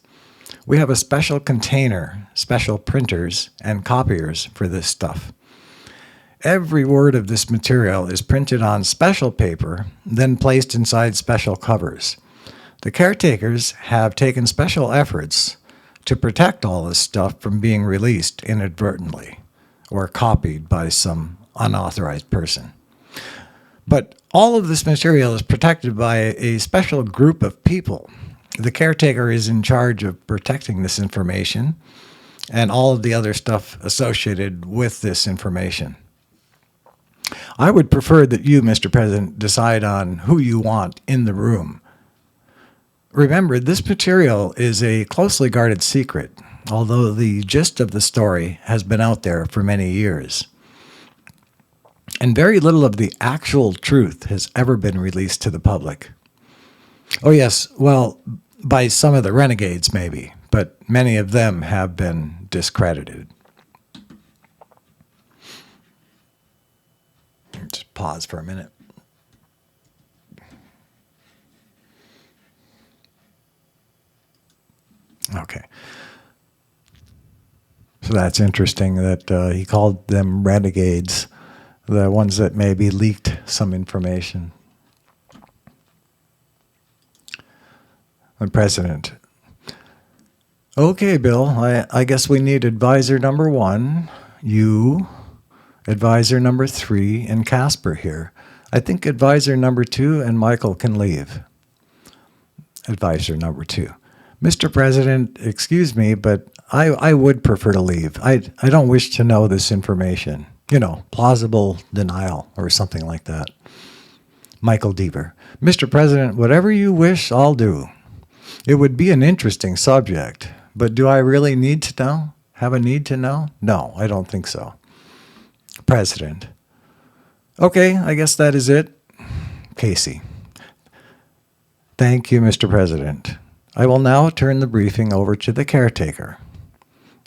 We have a special container, special printers, and copiers for this stuff. Every word of this material is printed on special paper, then placed inside special covers. The caretakers have taken special efforts to protect all this stuff from being released inadvertently or copied by some unauthorized person. But all of this material is protected by a special group of people. The caretaker is in charge of protecting this information and all of the other stuff associated with this information. I would prefer that you, Mr. President, decide on who you want in the room. Remember, this material is a closely guarded secret, although the gist of the story has been out there for many years. And very little of the actual truth has ever been released to the public. Oh yes, well, by some of the renegades maybe, but many of them have been discredited. Just pause for a minute. Okay. So that's interesting that he called them renegades, the ones that maybe leaked some information. The President. Okay, Bill, I guess we need advisor number 1, you, advisor number 3, and Casper here. I think advisor number 2 and Michael can leave. Advisor number 2. Mr. President, excuse me, but I would prefer to leave. I don't wish to know this information. You know, plausible denial or something like that. Michael Deaver. Mr. President, whatever you wish, I'll do. It would be an interesting subject, but do I really need to know? Have a need to know? No, I don't think so. President. Okay, I guess that is it. Casey. Thank you, Mr. President. I will now turn the briefing over to the caretaker.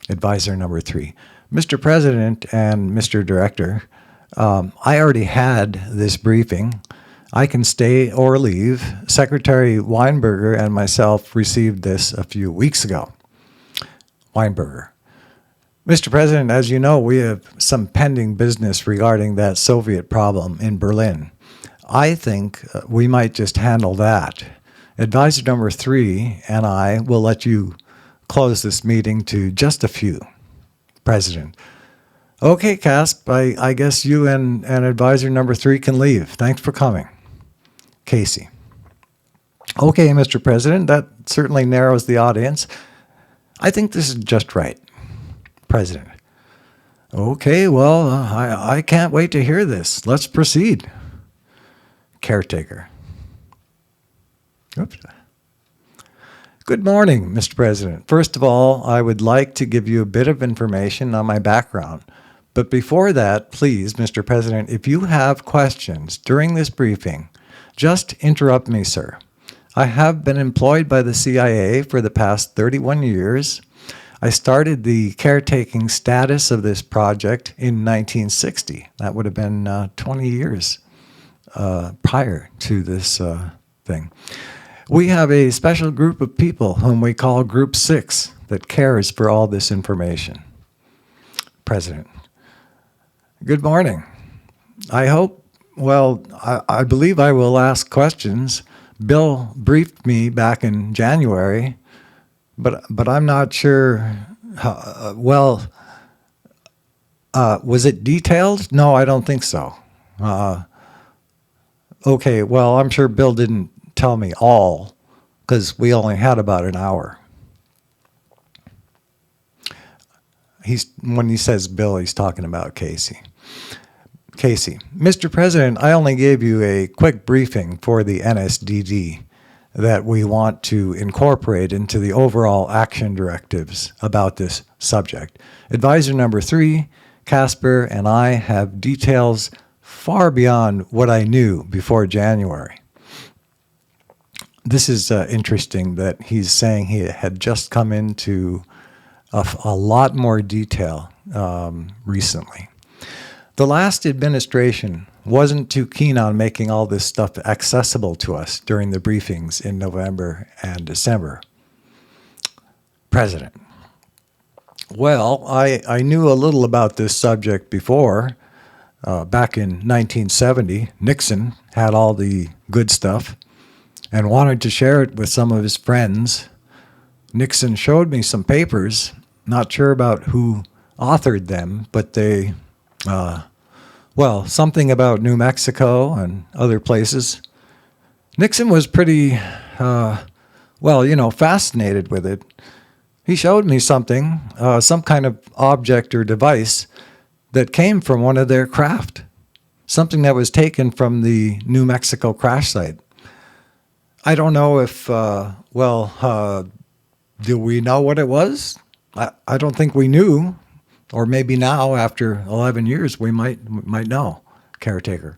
Advisor number 3. Mr. President and Mr. Director, I already had this briefing. I can stay or leave. Secretary Weinberger and myself received this a few weeks ago. Weinberger. Mr. President, as you know, we have some pending business regarding that Soviet problem in Berlin. I think we might just handle that. Advisor number 3 and I will let you close this meeting to just a few. President. Okay, Casp, I guess you and advisor number 3 can leave. Thanks for coming. Casey. Okay, Mr. President, that certainly narrows the audience. I think this is just right. President. Okay, well, I can't wait to hear this. Let's proceed. Caretaker. Oops. Good morning, Mr. President. First of all, I would like to give you a bit of information on my background. But before that, please, Mr. President, if you have questions during this briefing, just interrupt me, sir. I have been employed by the CIA for the past 31 years. I started the caretaking status of this project in 1960. That would have been 20 years prior to this thing. We have a special group of people whom we call Group 6 that cares for all this information. President. Good morning. I hope, well, I believe I will ask questions. Bill briefed me back in January, but I'm not sure, was it detailed? No, I don't think so. Okay, well, I'm sure Bill didn't tell me all, because we only had about an hour. When he says Bill, he's talking about Casey. Casey, Mr. President, I only gave you a quick briefing for the NSDD that we want to incorporate into the overall action directives about this subject. Advisor number 3, Casper, and I have details far beyond what I knew before January. This is interesting that he's saying he had just come into a lot more detail recently. The last administration wasn't too keen on making all this stuff accessible to us during the briefings in November and December. President. Well, I knew a little about this subject before. Back in 1970, Nixon had all the good stuff and wanted to share it with some of his friends. Nixon showed me some papers, not sure about who authored them, but they, something about New Mexico and other places. Nixon was pretty, fascinated with it. He showed me something, some kind of object or device that came from one of their craft, something that was taken from the New Mexico crash site. I don't know if, do we know what it was? I don't think we knew, or maybe now after 11 years we might know. Caretaker.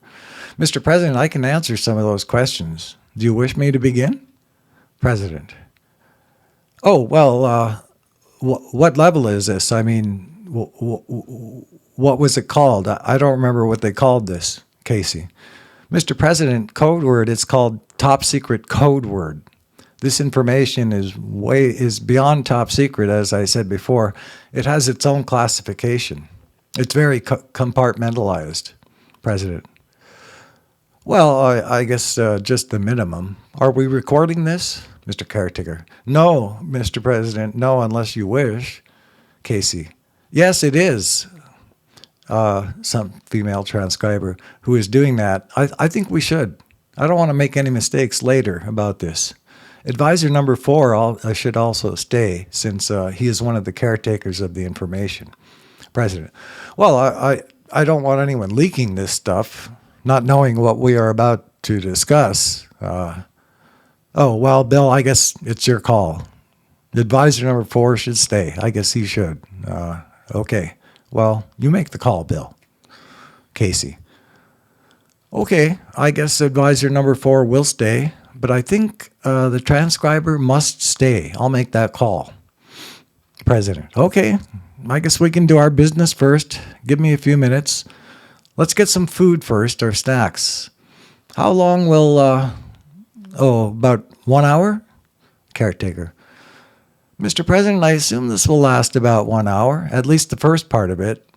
Mr. President, I can answer some of those questions. Do you wish me to begin? President. Oh, well, what level is this? I mean, what was it called? I don't remember what they called this, Casey. Mr. President, code word, it's called top secret code word. This information is beyond top secret, as I said before. It has its own classification. It's very compartmentalized, President. Well, I guess just the minimum. Are we recording this? Mr. Caretaker. No, Mr. President, no, unless you wish. Casey. Yes, it is. Some female transcriber who is doing that. I think we should. I don't want to make any mistakes later about this. Advisor number 4 should also stay, since he is one of the caretakers of the information. President. Well, I don't want anyone leaking this stuff, not knowing what we are about to discuss. Bill, I guess it's your call. Advisor number 4 should stay. I guess he should. Okay. Well, you make the call, Bill. Casey. Okay, I guess advisor number 4 will stay, but I think the transcriber must stay. I'll make that call. President. Okay, I guess we can do our business first. Give me a few minutes. Let's get some food first, or snacks. How long will, about 1 hour? Caretaker. Mr. President, I assume this will last about 1 hour, at least the first part of it.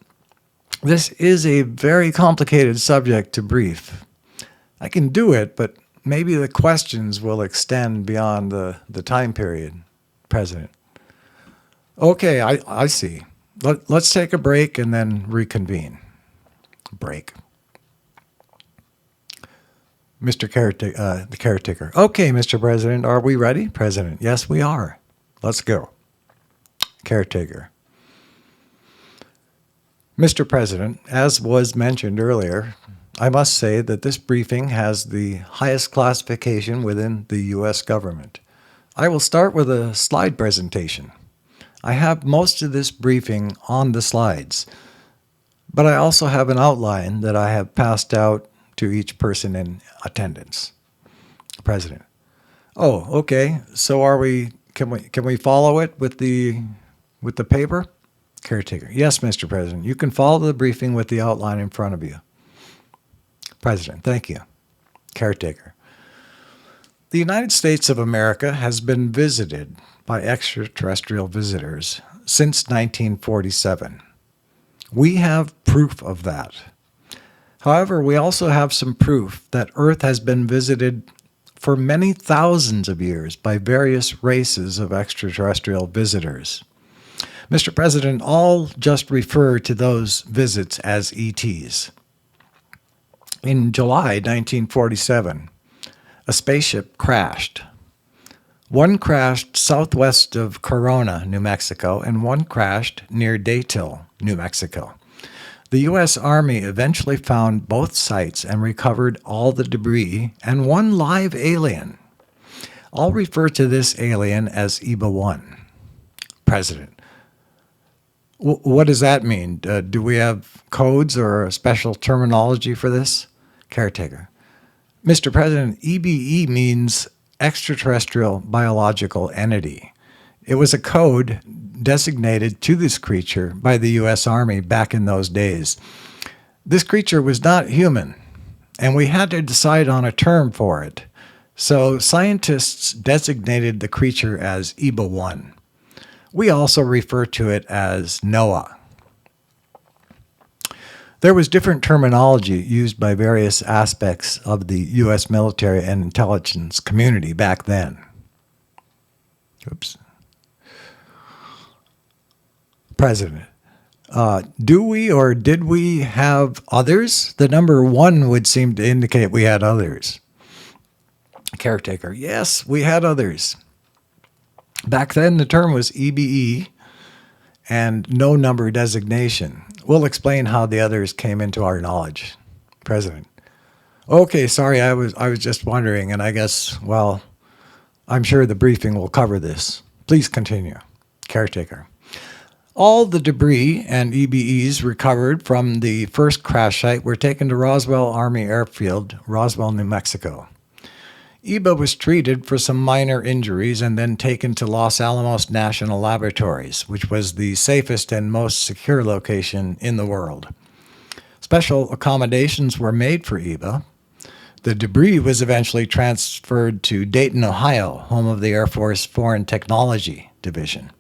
This is a very complicated subject to brief. I can do it, but maybe the questions will extend beyond the time period, President. Okay, I see. Let's take a break and then reconvene. Break. The caretaker. Okay, Mr. President, are we ready? President, yes, we are. Let's go. Caretaker. Mr. President, as was mentioned earlier, I must say that this briefing has the highest classification within the U.S. government. I will start with a slide presentation. I have most of this briefing on the slides, but I also have an outline that I have passed out to each person in attendance. President. Oh, okay. So can we follow it with the paper? Caretaker. Yes, Mr. President. You can follow the briefing with the outline in front of you. President. Thank you. Caretaker. The United States of America has been visited by extraterrestrial visitors since 1947. We have proof of that. However, we also have some proof that Earth has been visited for many thousands of years by various races of extraterrestrial visitors. Mr. President, all just refer to those visits as ETs. In July 1947, a spaceship crashed. One crashed southwest of Corona, New Mexico, and one crashed near Dayton, New Mexico. The U.S. Army eventually found both sites and recovered all the debris and one live alien. I'll refer to this alien as EBA-1. President. What does that mean? Do we have codes or a special terminology for this? Caretaker. Mr. President, EBE means extraterrestrial biological entity. It was a code designated to this creature by the U.S. Army back in those days. This creature was not human, and we had to decide on a term for it. So scientists designated the creature as EBA-1. We also refer to it as NOAA. There was different terminology used by various aspects of the U.S. military and intelligence community back then. Oops. President, do we or did we have others? The number 1 would seem to indicate we had others. Caretaker, yes, we had others. Back then, the term was EBE and no number designation. We'll explain how the others came into our knowledge. President. Okay, sorry, I was just wondering, and I guess, well, I'm sure the briefing will cover this. Please continue. Caretaker. All the debris and EBEs recovered from the first crash site were taken to Roswell Army Airfield, Roswell, New Mexico. EBA was treated for some minor injuries and then taken to Los Alamos National Laboratories, which was the safest and most secure location in the world. Special accommodations were made for EBA. The debris was eventually transferred to Dayton, Ohio, home of the Air Force Foreign Technology Division.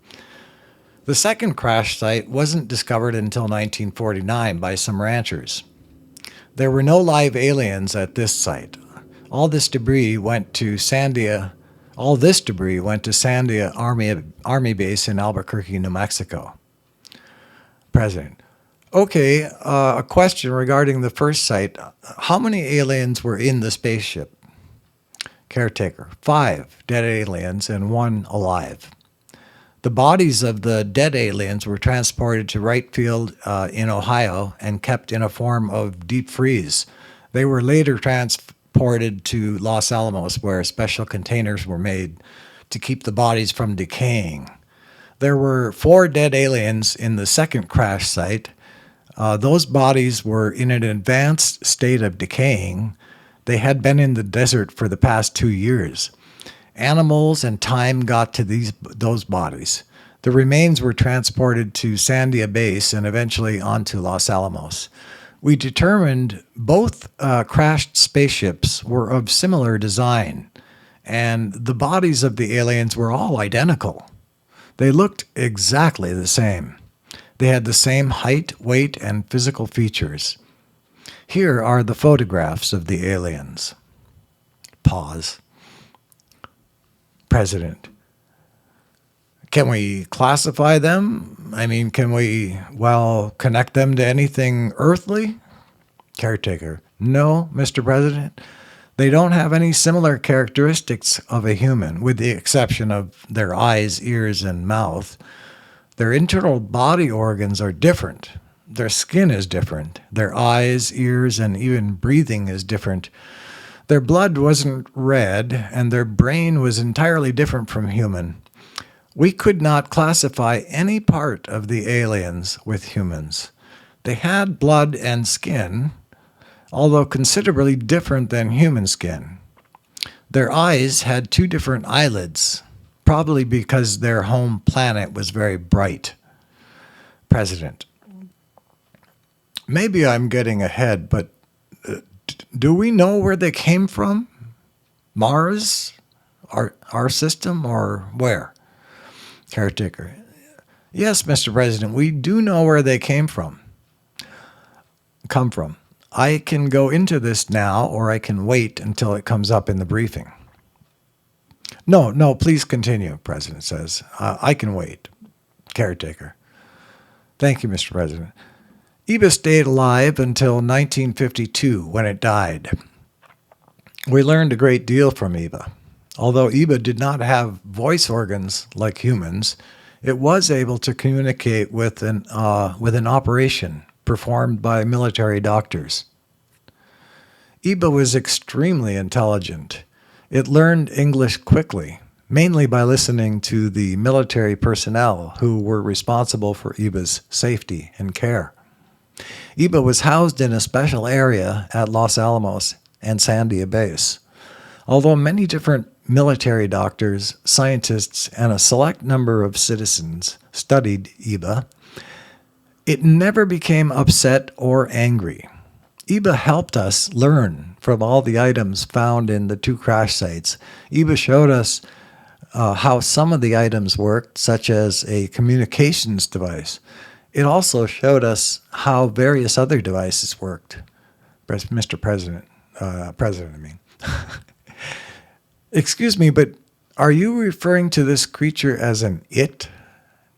The second crash site wasn't discovered until 1949 by some ranchers. There were no live aliens at this site. All this debris went to Sandia Army Base in Albuquerque, New Mexico. President. Okay, a question regarding the first site. How many aliens were in the spaceship? Caretaker. 5 dead aliens and 1 alive. The bodies of the dead aliens were transported to Wright Field in Ohio and kept in a form of deep freeze. They were later transported to Los Alamos, where special containers were made to keep the bodies from decaying. There were 4 dead aliens in the second crash site. Those bodies were in an advanced state of decaying. They had been in the desert for the past 2 years. Animals and time got to those bodies. The remains were transported to Sandia Base and eventually onto Los Alamos. We determined both crashed spaceships were of similar design, and the bodies of the aliens were all identical. They looked exactly the same. They had the same height, weight, and physical features. Here are the photographs of the aliens. Pause. President. Can we classify them? I mean, can we, connect them to anything earthly? Caretaker. No, Mr. President. They don't have any similar characteristics of a human, with the exception of their eyes, ears, and mouth. Their internal body organs are different. Their skin is different. Their eyes, ears, and even breathing is different. Their blood wasn't red, and their brain was entirely different from human. We could not classify any part of the aliens with humans. They had blood and skin, although considerably different than human skin. Their eyes had 2 different eyelids, probably because their home planet was very bright. President. Maybe I'm getting ahead, but do we know where they came from? Mars? Our system, or where? Caretaker. Yes, Mr. President, we do know where they came from. Come from. I can go into this now, or I can wait until it comes up in the briefing. No, please continue, President says. I can wait. Caretaker. Thank you, Mr. President. EBA stayed alive until 1952, when it died. We learned a great deal from EBA. Although EBA did not have voice organs like humans, it was able to communicate with an operation performed by military doctors. EBA was extremely intelligent. It learned English quickly, mainly by listening to the military personnel who were responsible for EBA's safety and care. EBA was housed in a special area at Los Alamos and Sandia Base. Although many different military doctors, scientists, and a select number of citizens studied EBA, it never became upset or angry. EBA helped us learn from all the items found in the 2 crash sites. EBA showed us how some of the items worked, such as a communications device. It also showed us how various other devices worked. Mr. President, Excuse me, but are you referring to this creature as an it?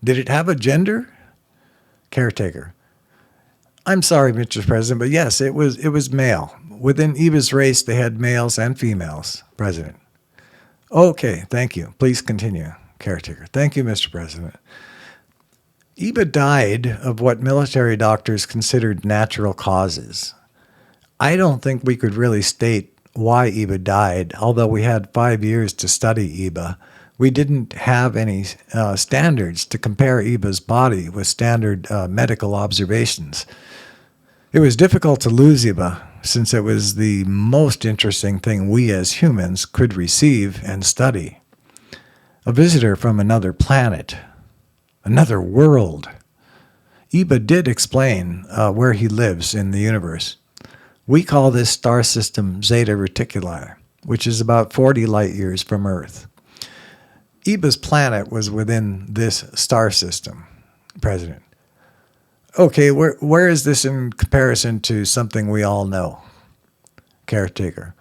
Did it have a gender? Caretaker. I'm sorry, Mr. President, but yes, it was male. Within EBA's race, they had males and females. President. Okay, thank you. Please continue. Caretaker. Thank you, Mr. President. EBA died of what military doctors considered natural causes. I don't think we could really state why EBA died, although we had 5 years to study EBA. We didn't have any standards to compare EBA's body with standard medical observations. It was difficult to lose EBA, since it was the most interesting thing we as humans could receive and study. A visitor from another planet, another world. EBA did explain where he lives in the universe. We call this star system Zeta Reticuli, which is about 40 light years from Earth. EBA's planet was within this star system. President. Okay, where is this in comparison to something we all know? Caretaker.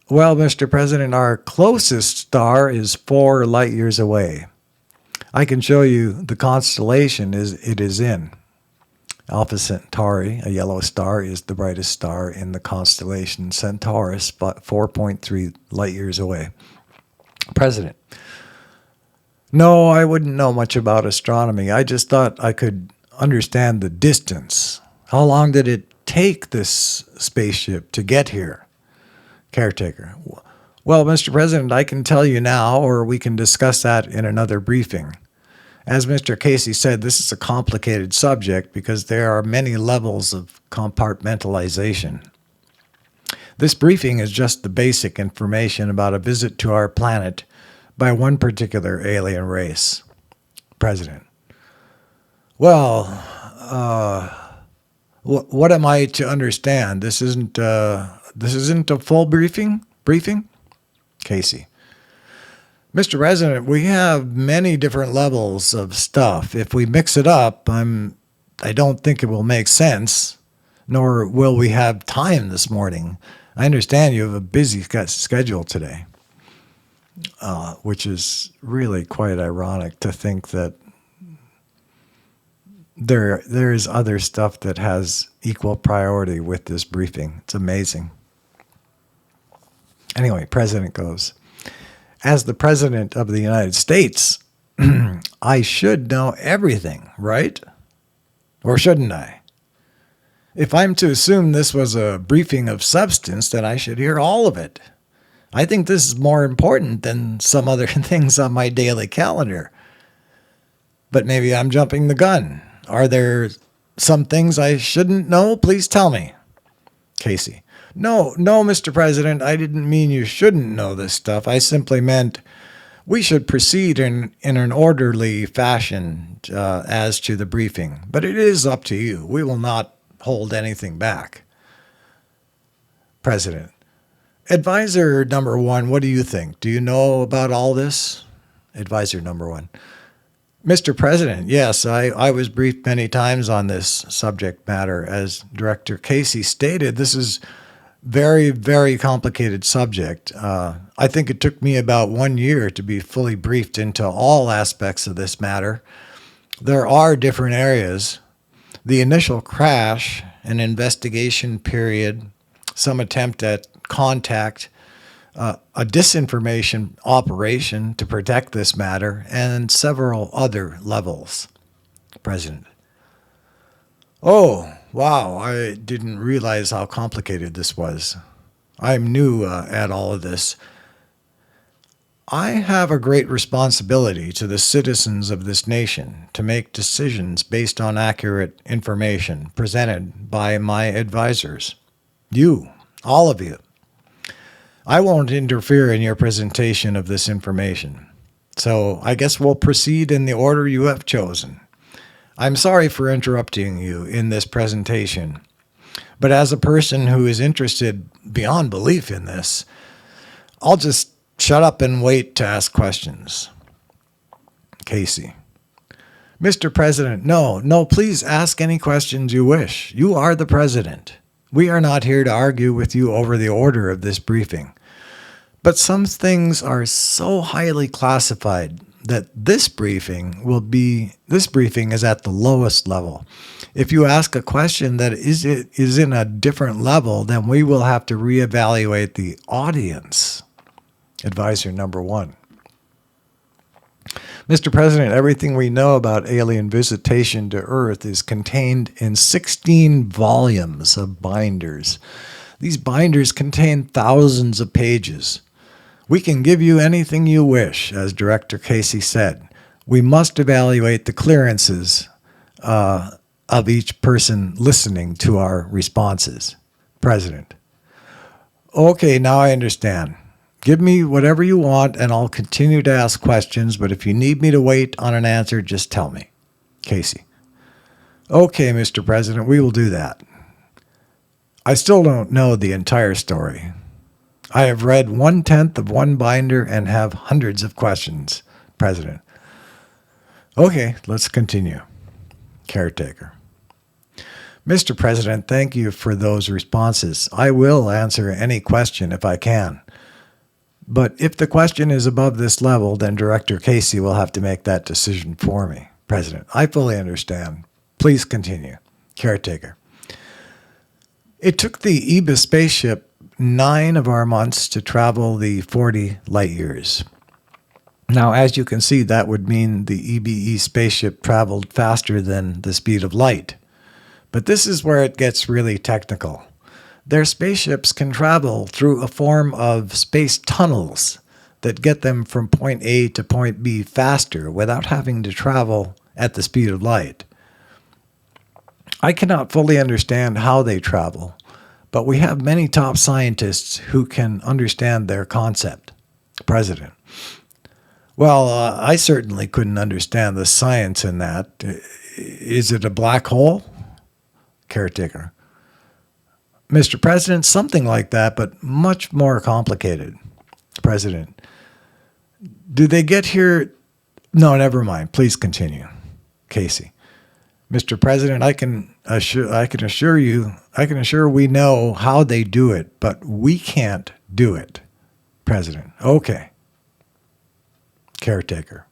Well, Mr. President, our closest star is 4 light years away. I can show you the constellation it is in. Alpha Centauri, a yellow star, is the brightest star in the constellation Centaurus, but 4.3 light years away. President. No, I wouldn't know much about astronomy. I just thought I could understand the distance. How long did it take this spaceship to get here? Caretaker. Well, Mr. President, I can tell you now, or we can discuss that in another briefing. As Mr. Casey said, this is a complicated subject because there are many levels of compartmentalization. This briefing is just the basic information about a visit to our planet by one particular alien race. President. Well, what am I to understand? This isn't a full briefing? Casey. Mr. President, we have many different levels of stuff. If we mix it up, I don't think it will make sense, nor will we have time this morning. I understand you have a busy schedule today, which is really quite ironic to think that there is other stuff that has equal priority with this briefing. It's amazing. Anyway, President goes, as the President of the United States, I should know everything, right? Or shouldn't I? If I'm to assume this was a briefing of substance, then I should hear all of it. I think this is more important than some other things on my daily calendar. But maybe I'm jumping the gun. Are there some things I shouldn't know? Please tell me. Casey. No, Mr. President, I didn't mean you shouldn't know this stuff. I simply meant we should proceed in an orderly fashion as to the briefing. But it is up to you. We will not hold anything back. President. Advisor number one, what do you think? Do you know about all this? Advisor number one. Mr. President, yes, I was briefed many times on this subject matter. As Director Casey stated, this is very, very complicated subject. I think it took me about 1 year to be fully briefed into all aspects of this matter. There are different areas. The initial crash, an investigation period, some attempt at contact, a disinformation operation to protect this matter, and several other levels. President. Oh, wow, I didn't realize how complicated this was. I'm new at all of this. I have a great responsibility to the citizens of this nation to make decisions based on accurate information presented by my advisors. You, all of you. I won't interfere in your presentation of this information. So I guess we'll proceed in the order you have chosen. I'm sorry for interrupting you in this presentation, but as a person who is interested beyond belief in this, I'll just shut up and wait to ask questions. Casey. Mr. President, no, please ask any questions you wish. You are the President. We are not here to argue with you over the order of this briefing. But some things are so highly classified that this briefing is at the lowest level. If you ask a question that is in a different level, then we will have to reevaluate the audience. Advisor number one. Mr. President, everything we know about alien visitation to Earth is contained in 16 volumes of binders. These binders contain thousands of pages. We can give you anything you wish, as Director Casey said. We must evaluate the clearances of each person listening to our responses. President. Okay, now I understand. Give me whatever you want, and I'll continue to ask questions, but if you need me to wait on an answer, just tell me. Casey. Okay, Mr. President, we will do that. I still don't know the entire story. I have read 1/10 of one binder and have hundreds of questions. President. Okay, let's continue. Caretaker. Mr. President, thank you for those responses. I will answer any question if I can. But if the question is above this level, then Director Casey will have to make that decision for me. President, I fully understand. Please continue. Caretaker. It took the EBA spaceship 9 of our months to travel the 40 light years. Now, as you can see, that would mean the EBE spaceship traveled faster than the speed of light. But this is where it gets really technical. Their spaceships can travel through a form of space tunnels that get them from point A to point B faster without having to travel at the speed of light. I cannot fully understand how they travel, but we have many top scientists who can understand their concept. President. Well, I certainly couldn't understand the science in that. Is it a black hole? Caretaker. Mr. President, something like that, but much more complicated. President. Do they get here? No, never mind. Please continue. Casey. Mr. President, I can assure we know how they do it, but we can't do it. President. Okay. Caretaker.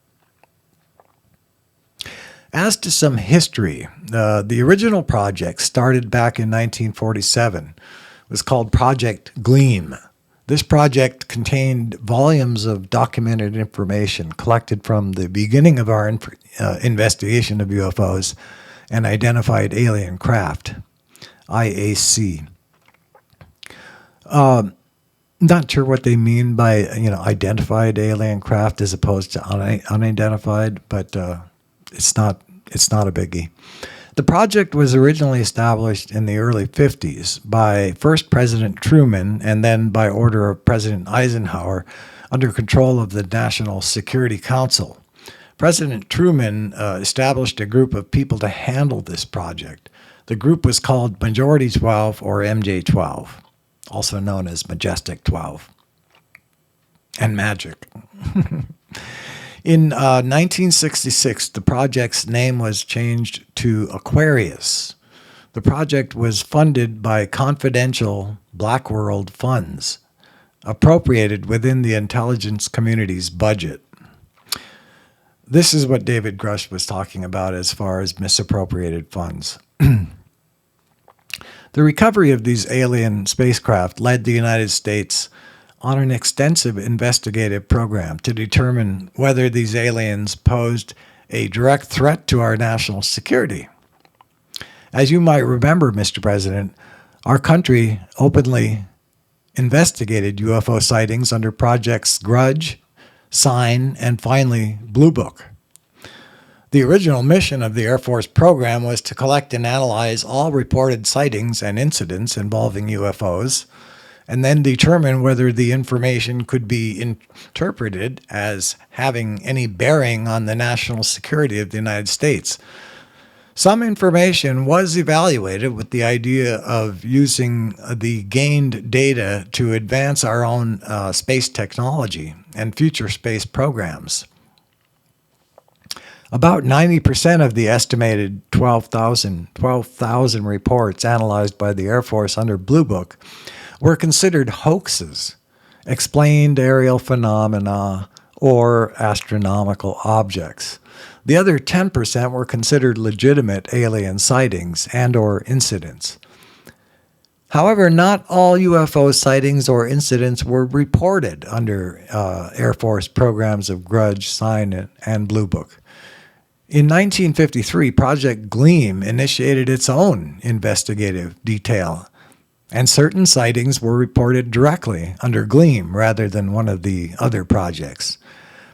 As to some history, the original project started back in 1947. It was called Project Gleam. This project contained volumes of documented information collected from the beginning of our investigation of UFOs and identified alien craft, IAC. Not sure what they mean by identified alien craft as opposed to unidentified, but it's not a biggie. The project was originally established in the early 50s by first President Truman and then by order of President Eisenhower under control of the National Security Council. President Truman established a group of people to handle this project. The group was called Majority 12 or MJ-12, also known as Majestic 12, and Magic. In 1966, the project's name was changed to Aquarius. The project was funded by confidential Black World funds, appropriated within the intelligence community's budget. This is what David Grush was talking about as far as misappropriated funds. The recovery of these alien spacecraft led the United States on an extensive investigative program to determine whether these aliens posed a direct threat to our national security. As you might remember, Mr. President, our country openly investigated UFO sightings under Projects Grudge, Sign, and finally Blue Book. The original mission of the Air Force program was to collect and analyze all reported sightings and incidents involving UFOs, and then determine whether the information could be interpreted as having any bearing on the national security of the United States. Some information was evaluated with the idea of using the gained data to advance our own space technology and future space programs. About 90% of the estimated 12,000 reports analyzed by the Air Force under Blue Book were considered hoaxes, explained aerial phenomena, or astronomical objects. The other 10% were considered legitimate alien sightings and/or incidents. However, not all UFO sightings or incidents were reported under Air Force programs of Grudge, Sign, and Blue Book. In 1953, Project Gleam initiated its own investigative detail, and certain sightings were reported directly under Gleam rather than one of the other projects.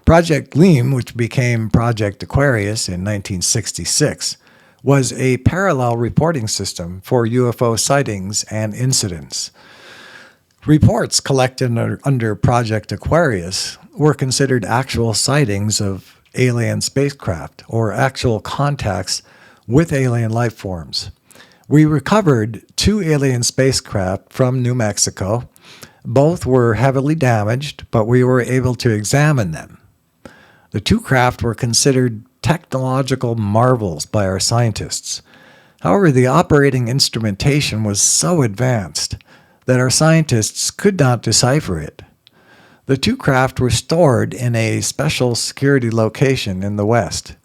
Project Gleam, which became Project Aquarius in 1966, was a parallel reporting system for UFO sightings and incidents. Reports collected under Project Aquarius were considered actual sightings of alien spacecraft or actual contacts with alien life forms. We recovered 2 alien spacecraft from New Mexico. Both were heavily damaged, but we were able to examine them. The 2 craft were considered technological marvels by our scientists. However, the operating instrumentation was so advanced that our scientists could not decipher it. The 2 craft were stored in a special security location in the West.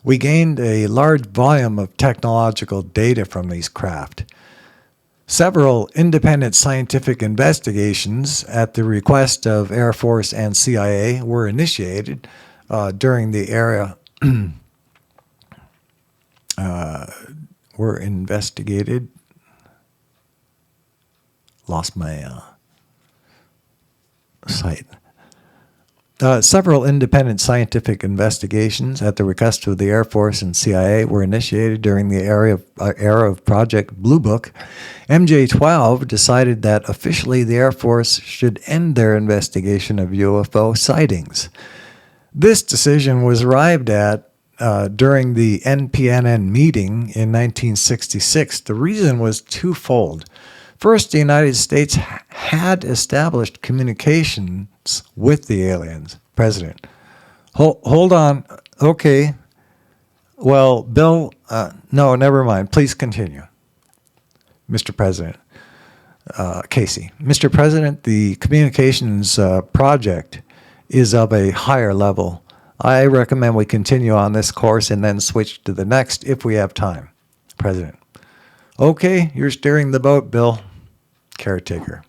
We gained a large volume of technological data from these craft. Several independent scientific investigations at the request of Air Force and CIA were initiated during the era Lost my site. Several independent scientific investigations at the request of the Air Force and CIA were initiated during the era of Project Blue Book. MJ-12 decided that officially the Air Force should end their investigation of UFO sightings. This decision was arrived at during the NPNN meeting in 1966. The reason was twofold. First, the United States had established communications with the aliens, President. Hold on. Okay. Well, Bill, no, never mind. Please continue. Mr. President. Casey. Mr. President, the communications project is of a higher level. I recommend we continue on this course and then switch to the next if we have time. President. Okay, you're steering the boat, Bill. Caretaker.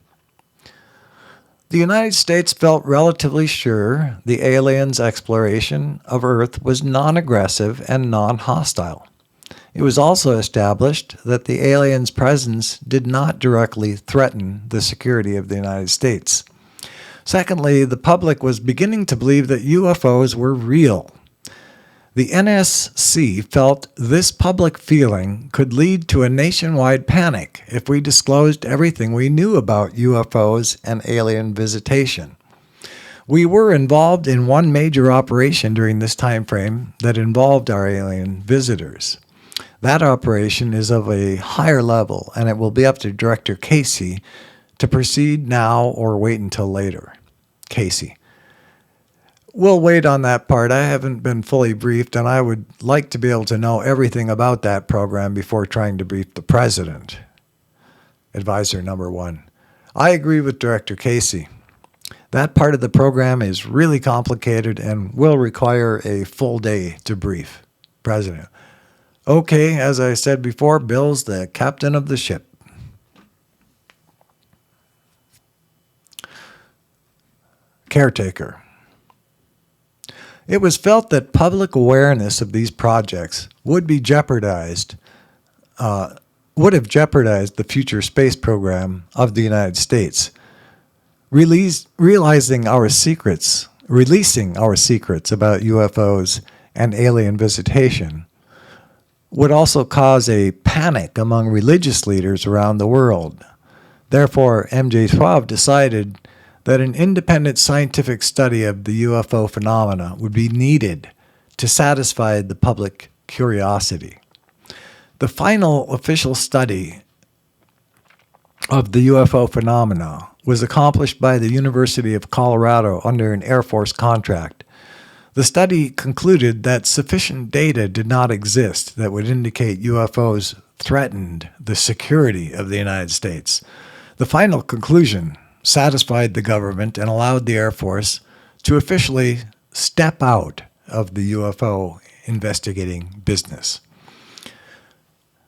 The United States felt relatively sure the aliens' exploration of Earth was non-aggressive and non-hostile. It was also established that the aliens' presence did not directly threaten the security of the United States. Secondly, the public was beginning to believe that UFOs were real. The NSC felt this public feeling could lead to a nationwide panic if we disclosed everything we knew about UFOs and alien visitation. We were involved in one major operation during this time frame that involved our alien visitors. That operation is of a higher level, and it will be up to Director Casey to proceed now or wait until later. Casey. We'll wait on that part. I haven't been fully briefed, and I would like to be able to know everything about that program before trying to brief the President. Advisor number 1. I agree with Director Casey. That part of the program is really complicated and will require a full day to brief. President. Okay, as I said before, Bill's the captain of the ship. Caretaker. It was felt that public awareness of these projects would have jeopardized the future space program of the United States. Releasing our secrets about UFOs and alien visitation would also cause a panic among religious leaders around the world. Therefore, MJ12 decided that an independent scientific study of the UFO phenomena would be needed to satisfy the public curiosity. The final official study of the UFO phenomena was accomplished by the University of Colorado under an Air Force contract. The study concluded that sufficient data did not exist that would indicate UFOs threatened the security of the United States. The final conclusion satisfied the government and allowed the Air Force to officially step out of the UFO investigating business.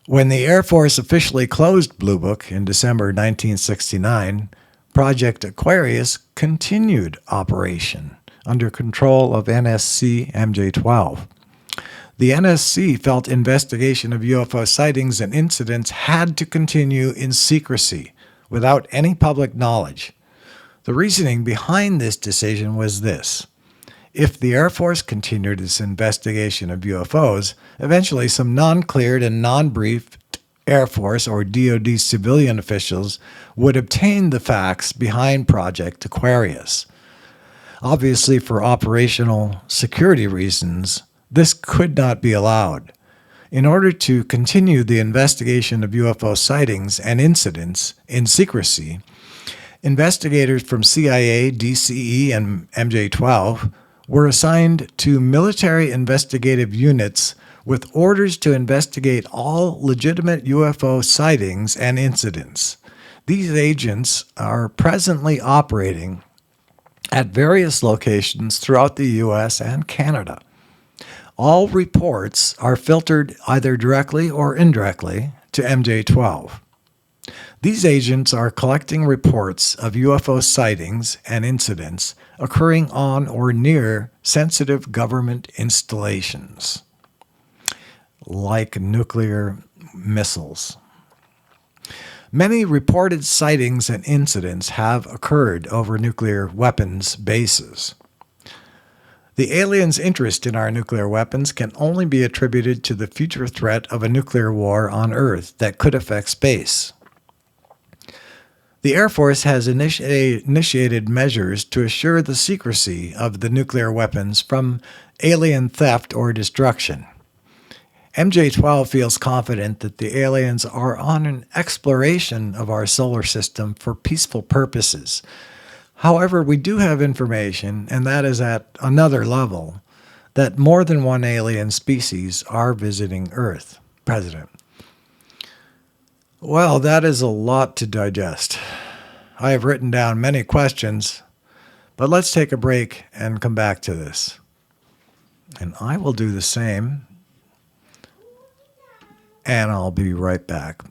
When the Air Force officially closed Blue Book in December 1969, Project Aquarius continued operation under control of NSC MJ12. The NSC felt investigation of UFO sightings and incidents had to continue in secrecy without any public knowledge. The reasoning behind this decision was this. If the Air Force continued its investigation of UFOs, eventually some non-cleared and non-briefed Air Force or DoD civilian officials would obtain the facts behind Project Aquarius. Obviously, for operational security reasons, this could not be allowed. In order to continue the investigation of UFO sightings and incidents in secrecy, investigators from CIA, DCE, and MJ12 were assigned to military investigative units with orders to investigate all legitimate UFO sightings and incidents. These agents are presently operating at various locations throughout the U.S. and Canada. All reports are filtered either directly or indirectly to MJ12. These agents are collecting reports of UFO sightings and incidents occurring on or near sensitive government installations, like nuclear missiles. Many reported sightings and incidents have occurred over nuclear weapons bases. The aliens' interest in our nuclear weapons can only be attributed to the future threat of a nuclear war on Earth that could affect space. The Air Force has initiated measures to assure the secrecy of the nuclear weapons from alien theft or destruction. MJ12 feels confident that the aliens are on an exploration of our solar system for peaceful purposes. However, we do have information, and that is at another level, that more than one alien species are visiting Earth. President. Well, that is a lot to digest. I have written down many questions, but let's take a break and come back to this. And I will do the same, and I'll be right back.